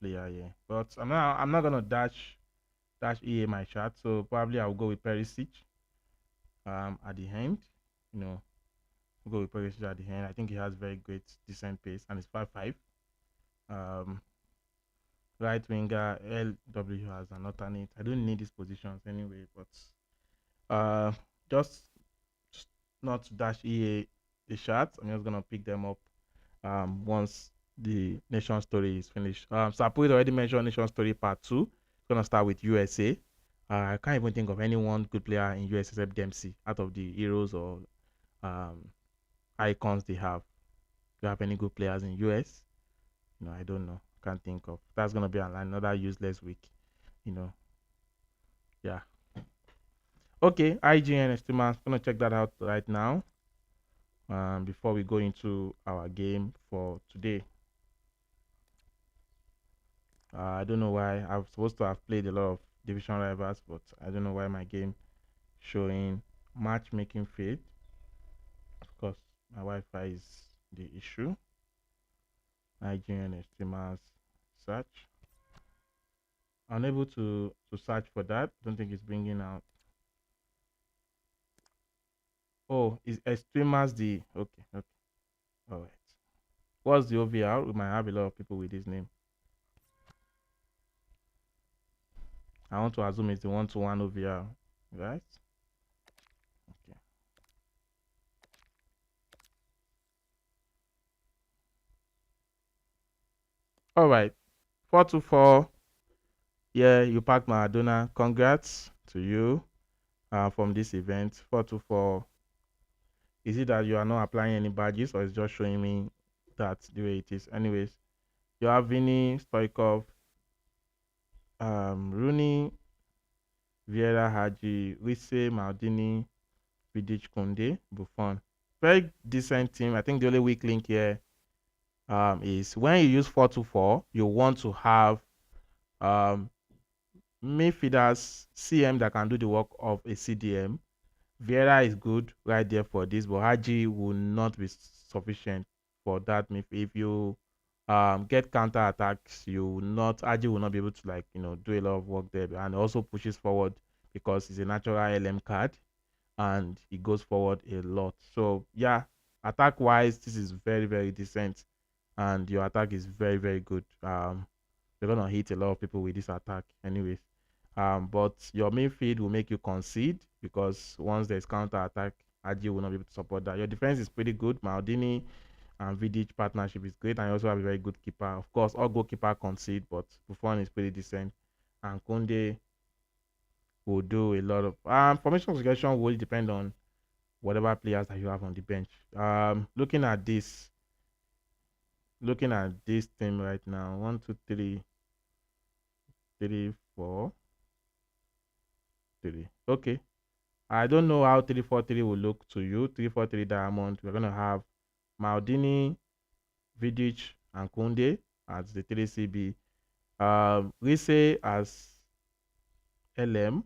player here. But I'm not gonna dash EA my shot. So probably I'll go with Perisic. At the end, you know, I'll go with Perisic at the end. I think he has very great, decent pace, and it's 5-5. Um, right winger LW as an alternate. I don't need these positions anyway, but uh, just not to dash EA the shots. I'm just gonna pick them up once the nation story is finished. Sapu already mentioned nation story part 2. It's gonna start with USA. I can't even think of anyone good player in US except Dempsey out of the heroes or um, icons they have. Do you have any good players in US? No, I don't know. Can't think of. That's gonna be another useless week. You know. Yeah. Okay, IGN streamers. Gonna check that out right now. Before we go into our game for today. I don't know why. I'm supposed to have played a lot of division rivals, but I don't know why my game showing matchmaking failed. Of course, my Wi-Fi is the issue. IGN streamers search. Unable to search for that. Don't think it's bringing out. Oh, is streamers the okay? Okay, all right. What's the OVR? We might have a lot of people with this name. I want to assume it's the 1-to-1 OVR, right? Okay. All right. 4-4. Yeah, you packed Maradona. Congrats to you from this event. 4-4. Is it that you are not applying any badges or it's just showing me that the way it is? Anyways, you have Vinny, Stoikov, Rooney, Vieira, Haji, Wisse, Maldini, Vidic, Kunde, Buffon. Very decent team. I think the only weak link here is when you use 4-4, you want to have midfielders CM that can do the work of a CDM. Vieira is good right there for this, but Haji will not be sufficient for that. If you get counter attacks, Haji will not be able to do a lot of work there, and also pushes forward because he's a natural LM card and he goes forward a lot. So yeah, attack wise, this is very very decent, and your attack is very very good. You're gonna hit a lot of people with this attack, anyways. But your midfield will make you concede because once there's counter attack, Aji will not be able to support that. Your defense is pretty good. Maldini and Vidic partnership is great, and you also have a very good keeper. Of course, all goalkeeper concede, but Buffon is pretty decent, and Kunde will do a lot of formation suggestion will depend on whatever players that you have on the bench. Looking at this team right now, 1, 2, 3, 3, 4, 3. Okay. I don't know how 3-4-3 will look to you. 3-4-3 diamond. We're gonna have Maldini, Vidic, and Kunde as the 3CB. Rise as LM.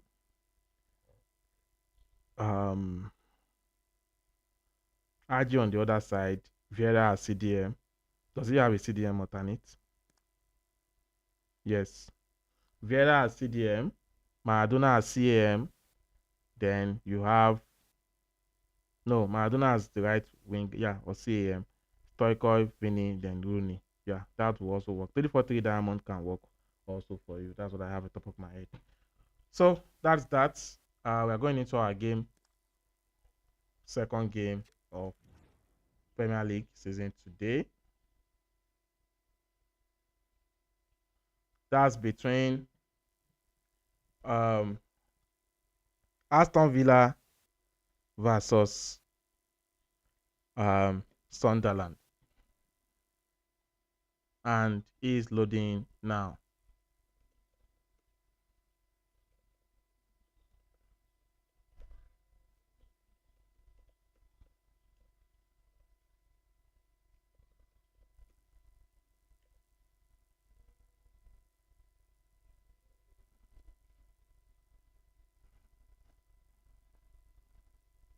Aji on the other side. Vieira as CDM. Does he have a CDM alternate? Yes. Vieira as CDM. Maradona as CAM. Then you have Maradona as the right wing, yeah, or CAM. Stoikov, Vinny, then Rooney. Yeah, that will also work. 3-4-3 diamond can work also for you. That's what I have at the top of my head. So that's that. We're going into our second game of Premier League season today. That's between Aston Villa versus Sunderland, and is loading now.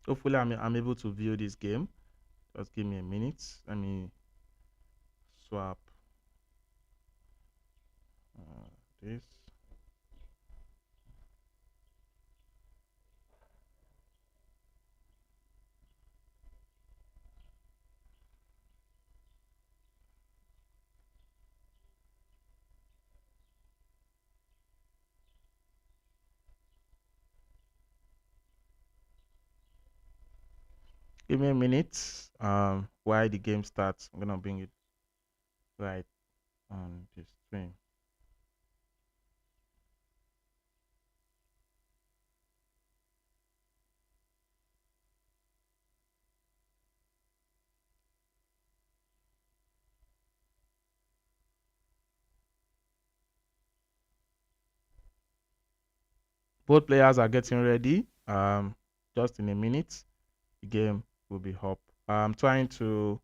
Hopefully, I'm able to view this game. Just give me a minute. Let me swap this. Give me a minute. While the game starts, I'm gonna bring it right on the stream. Both players are getting ready. Just in a minute, the game will be up. I'm trying to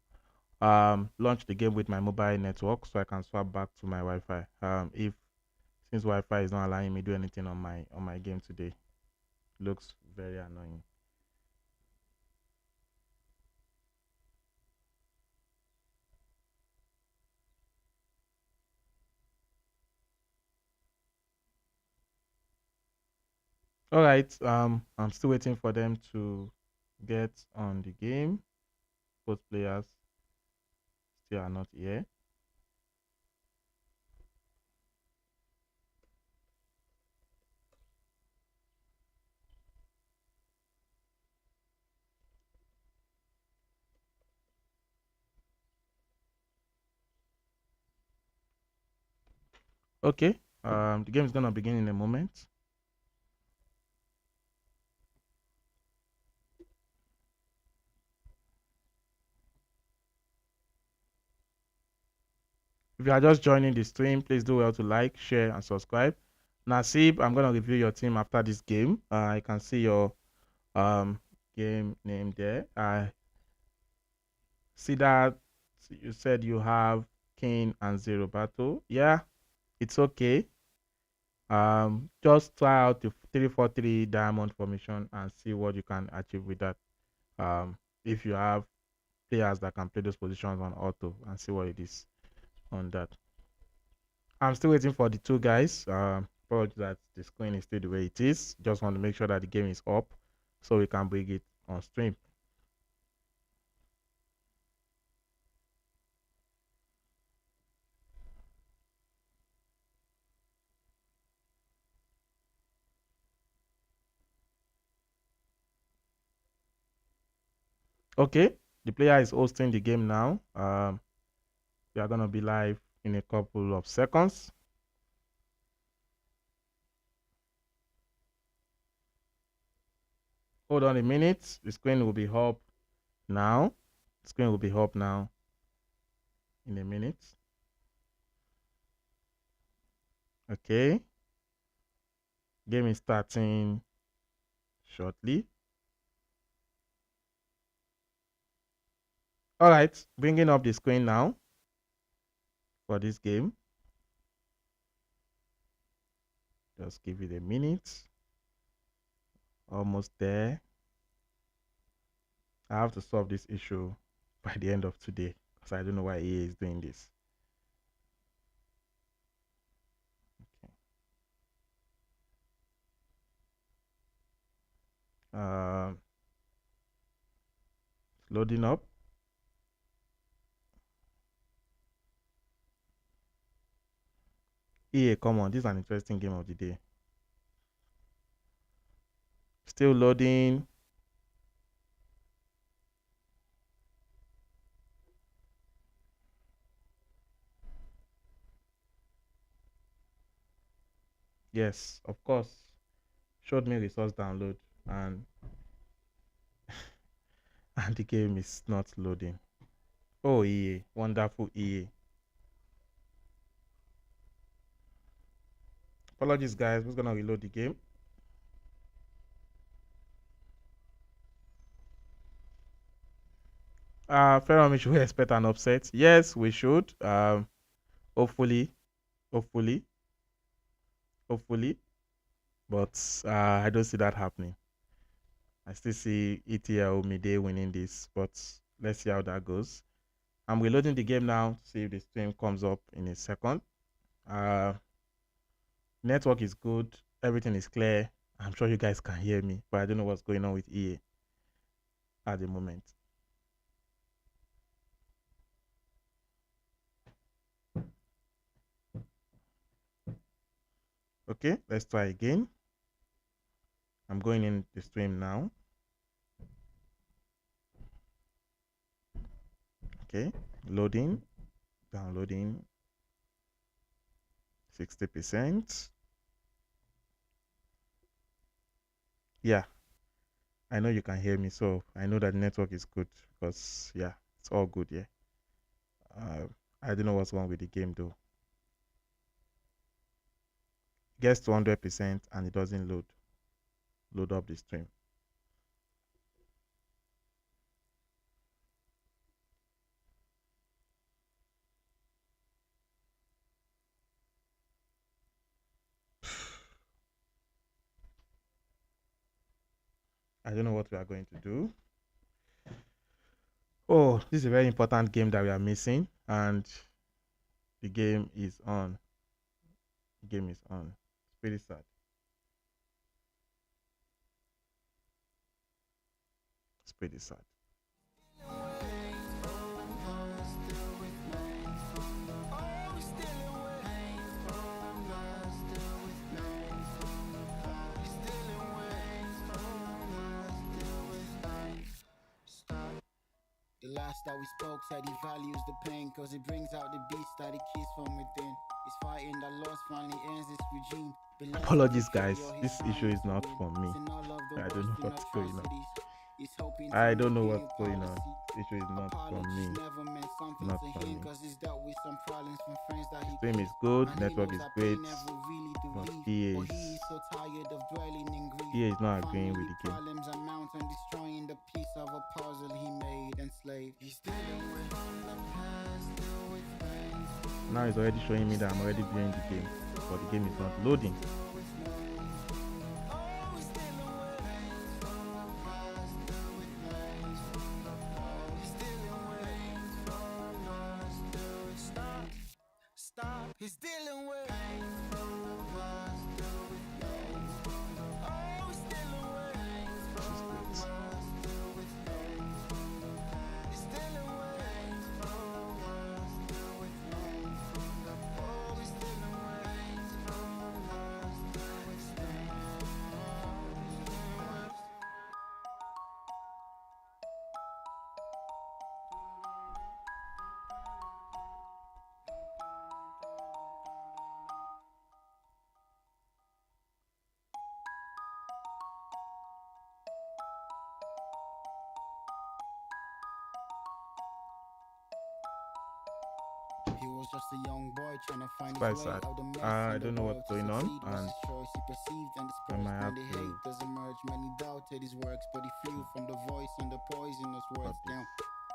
launch the game with my mobile network so I can swap back to my Wi-Fi. If since Wi-Fi is not allowing me do anything on my game today, looks very annoying. All right. I'm still waiting for them to get on the game. Both players still are not here. Okay. The game is gonna begin in a moment. If you are just joining the stream, please do well to like, share, and subscribe. Nasib, I'm gonna review your team after this game. I can see your um game name there. I see that you said you have Kane and Zero Battle. Yeah, it's okay. Just try out the 3-4-3 diamond formation and see what you can achieve with that. If you have players that can play those positions on auto and see what it is on that. I'm still waiting for the two guys. Apologies that the screen is still the way it is. Just want to make sure that the game is up so we can bring it on stream. Okay, the player is hosting the game now. We are gonna be live in a couple of seconds. Hold on a minute. The screen will be up now. The screen will be up now in a minute. Okay. Game is starting shortly. All right, bringing up the screen now for this game. Just give it a minute. Almost there. I have to solve this issue by the end of today because I don't know why EA is doing this. Okay. Loading up. EA, come on, this is an interesting game of the day. Still loading. Yes, of course. Showed me resource download and and the game is not loading. Oh, EA, wonderful EA. Apologies, guys. We're gonna reload the game. Ferrum, we should expect an upset. Yes, we should. Hopefully, hopefully, hopefully. But I don't see that happening. I still see ETL midday winning this, but let's see how that goes. I'm reloading the game now to see if the stream comes up in a second. Network is good, everything is clear. I'm sure you guys can hear me, but I don't know what's going on with EA at the moment. Okay, let's try again. I'm going in the stream now. Okay, loading, downloading, 60%. Yeah, I know you can hear me, so I know that the network is good because yeah, it's all good. Yeah, I don't know what's wrong with the game though. It gets to 100% and it doesn't load up the stream. I don't know what we are going to do. Oh, this is a very important game that we are missing, and the game is on. The game is on. It's pretty sad. It's pretty sad. The last that we spoke said he values the pain, cause it brings out the beast that he keeps from within. He's fighting the loss, finally ends this regime. Apologies, guys. This issue is not from me. I don't know what's going on. I don't know what's going on. This issue is not from me. Not from me. The stream is good, network is great, but EA is not agreeing with the game. Now it's already showing me that I'm already viewing the game, but the game is not loading. He's dealing with he was just a young boy trying to find his way sad. out the mess. I don't know what's going on, and and choice he perceived and I might have the to hate does emerge. Many doubted his works, but he flew from the voice and the poisonous words down.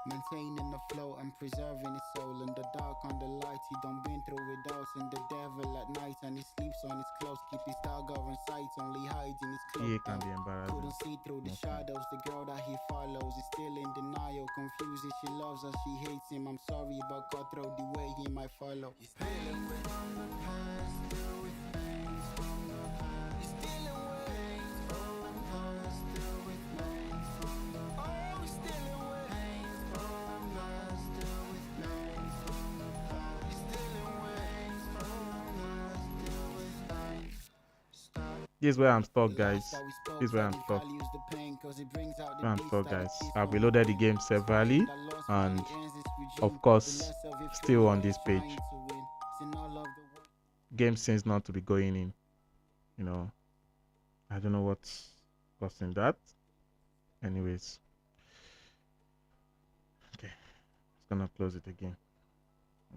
Maintaining the flow and preserving his soul in the dark on the light. He done been through it all, and the devil at night, and he sleeps on his clothes. Keep his dagger in sight, only hiding his cloak. EA can be embarrassing. Couldn't see through the shadows. The girl that he follows is still in denial, confused if she loves her, she hates him. I'm sorry, but cutthroat the way he might follow. He's dealing with the past, still with pain from the past. He's dealing with from the past, still with pain from the past. Oh, he's dealing with pain from the past, still with pain from the past. He's dealing with from the past, still with pain. This is where I'm stuck, guys. This is where I'm stuck. I've reloaded the game severally, and of course, still on this page. Game seems not to be going in. You know, I don't know what's causing that. Anyways, okay, just gonna close it again.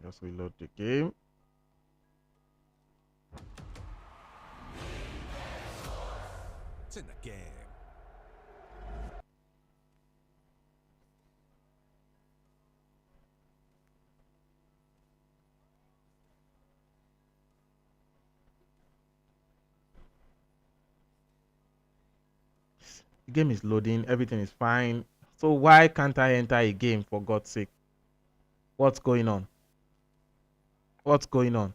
Just reload the game. It's in the game. The game is loading, everything is fine. So why can't I enter a game, for God's sake? What's going on? What's going on?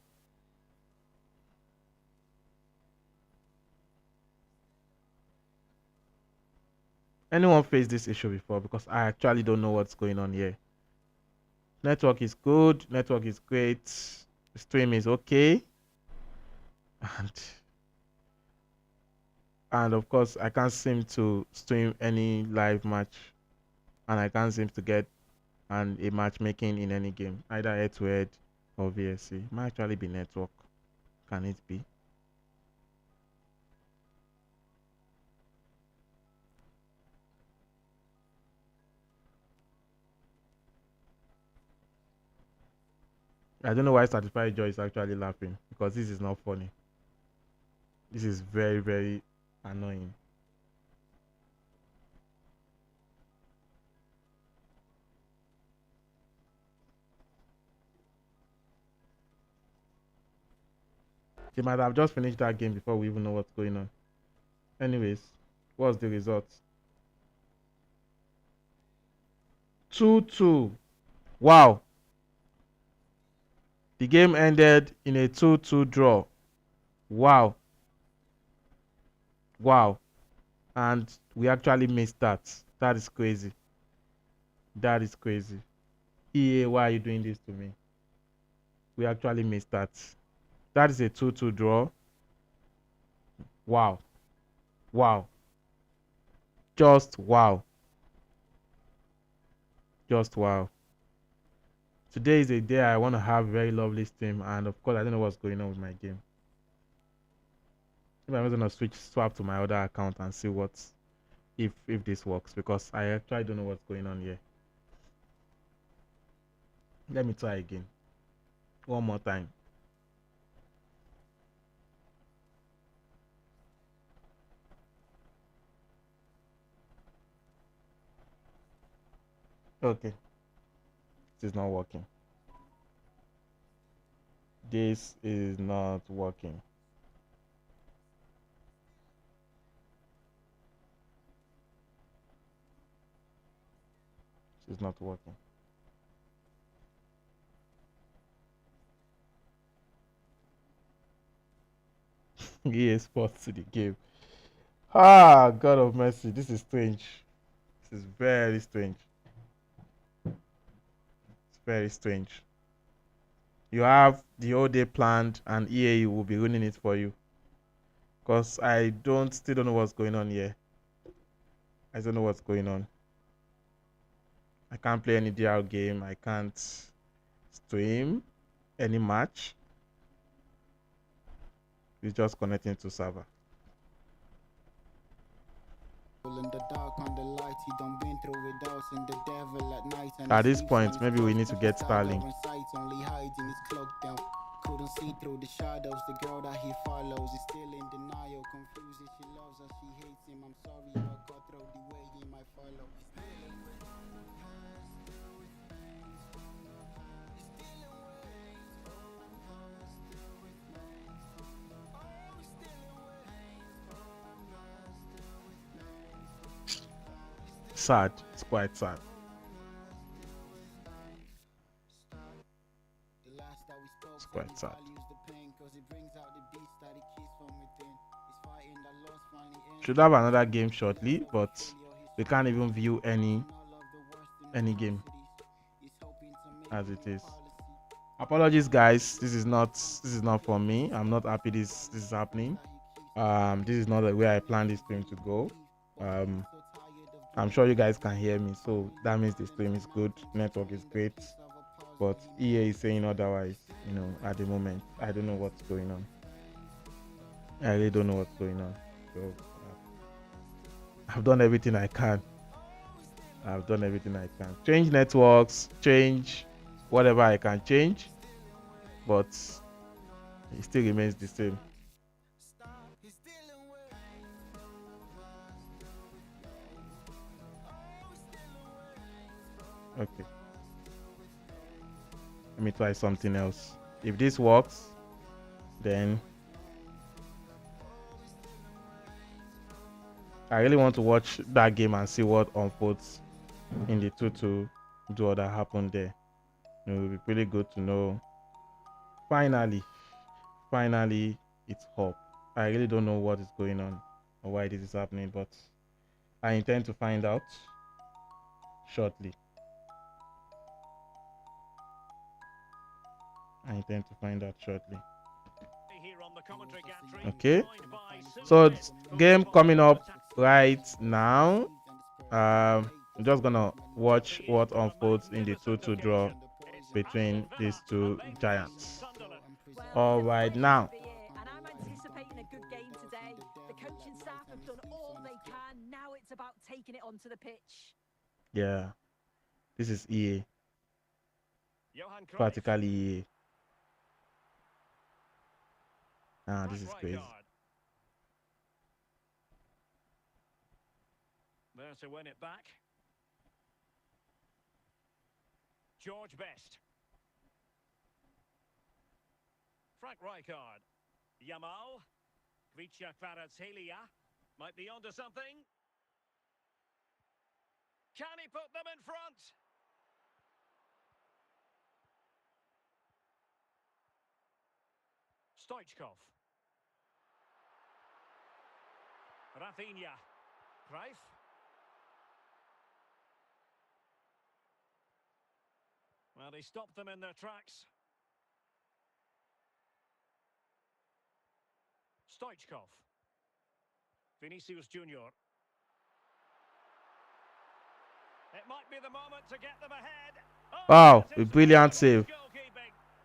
Anyone faced this issue before? Because I actually don't know what's going on here. Network is good, network is great, stream is okay, and of course I can't seem to stream any live match, and I can't seem to get a matchmaking in any game, either H2H or VSC. Might actually be network. Can it be? I don't know why Certified Joy is actually laughing, because this is not funny. This is very, very annoying. They might have just finished that game before we even know what's going on. Anyways, what's the result? 2-2. Wow. The game ended in a 2-2 draw. Wow. Wow. And we actually missed that. That is crazy. That is crazy. EA, why are you doing this to me? We actually missed that. That is a 2-2 draw. Wow. Wow. Just wow. Just wow. Today is a day I want to have very lovely stream, and of course I don't know what's going on with my game. Maybe I'm gonna swap to my other account and see what's if this works, because I actually don't know what's going on here. Let me try again. One more time. Okay. This is not working. This is not working. This is not working. EA Sports to the game. Ah, God of mercy. This is strange. This is very strange. It's very strange. You have the whole day planned, and EA will be ruining it for you. Because I still don't know what's going on here. I don't know what's going on. I can't play any DR game. I can't stream any match. It's just connecting to server. At this point, maybe we need to get Starlink. Couldn't see through the shadows. The girl that he follows is still in denial. Confused if she loves or she hates him. I'm sorry, but cutthroat the way he might follow. Sad. It's quite sad. It's quite sad. Should have another game shortly, but we can't even view any game as it is. Apologies, guys. This is not for me. I'm not happy this is happening. This is not the way I planned this stream to go. I'm sure you guys can hear me, so that means the stream is good, network is great, but EA is saying otherwise. At the moment I don't know what's going on. I really don't know what's going on. So I've done everything I can. Change networks, change whatever I can change, but it still remains the same. Okay, let me try something else. If this works, then I really want to watch that game and see what unfolds in the 2-2 draw that happened there. It will be pretty good to know. Finally, it's up. I really don't know what is going on or why this is happening, but I intend to find out shortly. Okay, so game coming up right now. I'm just gonna watch what unfolds in the 2-2 draw between these two giants. All right, now. And I'm anticipating a good game today. The coaching staff have done all they can. Now it's about taking it onto the pitch. Yeah, this is EA. Practically EA. Ah, this is crazy. There to win it back. George Best. Frank Rijkaard. Yamal. Vicha Kvaratskhelia. Might be onto something. Can he put them in front? Stoichkov. Rafinha. Cruyff. Well, he stopped them in their tracks. Stoichkov. Vinicius Junior. It might be the moment to get them ahead. Wow, a brilliant save.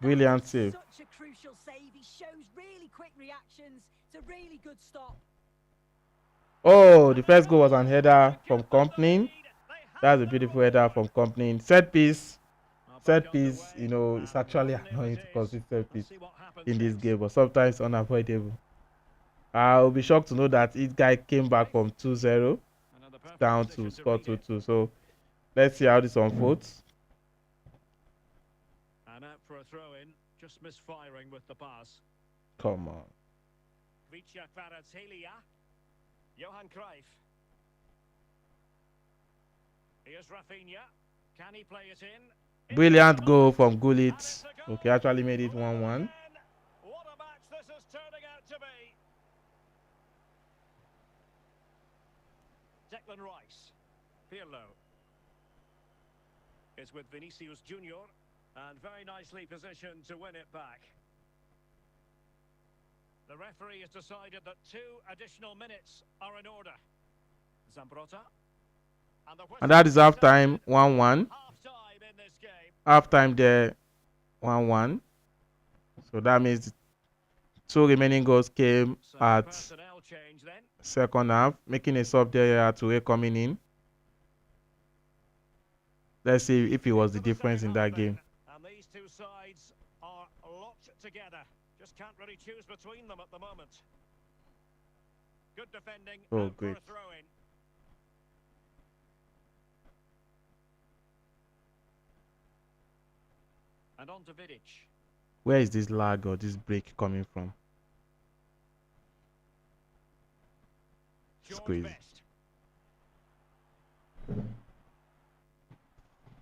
Brilliant save. Such a crucial save. He shows really quick reactions. It's a really good stop. Oh, the first goal was an header from Company. That's a beautiful header from Company. Set piece, you know, it's actually annoying to concede set piece in this game, but sometimes unavoidable. I'll be shocked to know that this guy came back from 2-0 down to score 2-2. So let's see how this unfolds. And out for a throw-in, just misfiring with the pass. Come on. Vicha Kvaratskhelia. Johan Cruyff. Here's Rafinha. Can he play it in? Brilliant goal from Gullit. Okay, actually made it 1-1. What a match this is turning out to be. Declan Rice. Pirlo. Is with Vinicius Junior. And very nicely positioned to win it back. The referee has decided that 2 additional minutes are in order. Zambrotta. And that is half time, 1-1. Half time there, 1-1. So that means 2 remaining goals came at second half, making a sub there to coming in. Let's see if it was the difference in that game. And these 2 sides are locked together. Just can't really choose between them at the moment. Good defending. Oh, great. And on to Vidic. Where is this lag or this break coming from? It's crazy.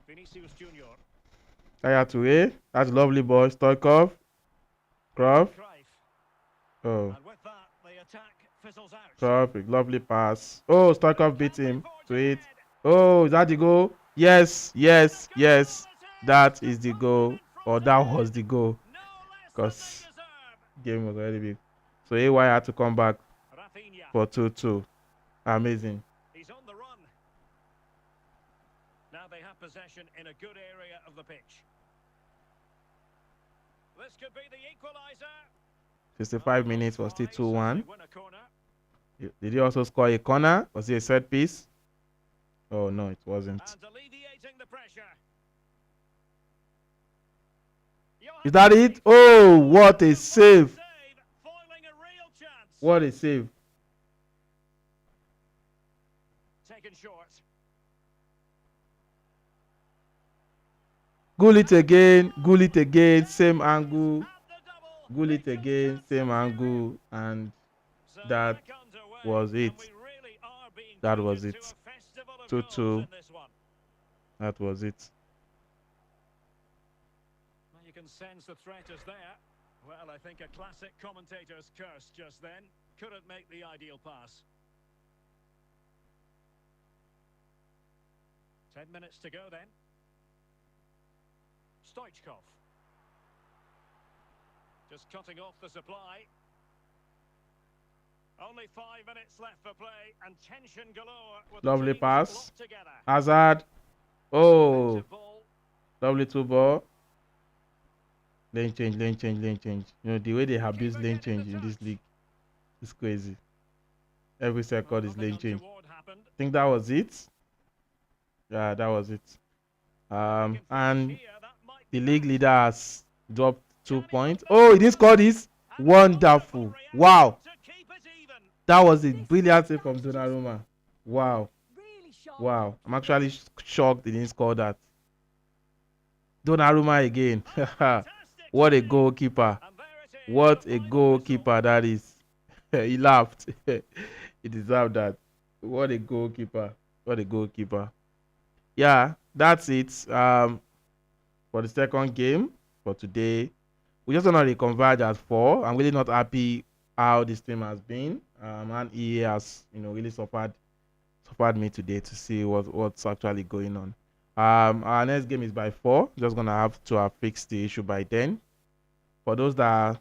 Vinicius Junior. That's a lovely ball. Stoichkov. Cruyff. Oh. And with that, the attack fizzles out. Cruyff, a lovely pass. Oh, Stoichkov beat him to it. Oh, is that the goal? Yes. That is the goal. Or that was the goal. Because game was already big. So AY had to come back for 2-2. Amazing. He's on the run. Now they have possession in a good area of the pitch. This could be the equalizer. 65 minutes was still 2-1. Did he also score a corner? Was it a set piece? Oh no, it wasn't. Is that it? Oh, what a save! What a save! Taken short. Gullit again, same angle. Gullit again, same angle, and that was it. That was Treated it. to a festival of 2-2. goals in this one. That was it. Well, you can sense the threat is there. Well, I think a classic commentator's curse just then. Couldn't make the ideal pass. 10 minutes to go then. Stoichkov. Just cutting off the supply. Only 5 minutes left for play and tension galore with Lovely the teams pass. locked together. Hazard. Oh, Defensive ball. lovely 2 ball. Lane change, lane change, lane change. You know, the way they abuse lane change in this league is crazy. Every Well, second is nothing lane change. untoward happened. I think that was it. Yeah, that was it. We can finish And here. That might the be league that. leader has dropped 2 Can he points. put that Oh, he didn't one? score this. And a Wonderful. reaction Wow. to keep it even. That was a This brilliant one, save from that's just Donnarumma. Wow. really sharp Wow. I'm goalkeeping. actually shocked he didn't score that. Donnarumma again. Oh, fantastic What a saving. goalkeeper. And there it is, What the a final goalkeeper that is. He laughed. He deserved that. What a goalkeeper. What a goalkeeper. Yeah, that's it. For the second game for today. We're just gonna reconverge at 4. I'm really not happy how this team has been. And EA has, really suffered me today to see what's actually going on. Our next game is by 4. Just gonna have to have fixed the issue by then. For those that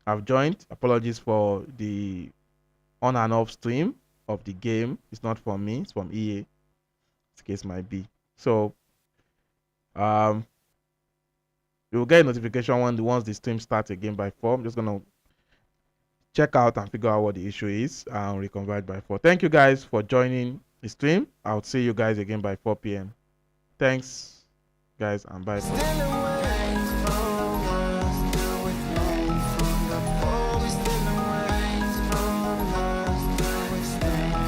have joined, apologies for the on and off stream of the game. It's not from me, it's from EA. This case might be. So you'll get a notification once the stream starts again by 4. I'm just gonna check out and figure out what the issue is and reconvert by 4. Thank you guys for joining the stream. I'll see you guys again by 4 p.m. Thanks, guys, and bye. Still away from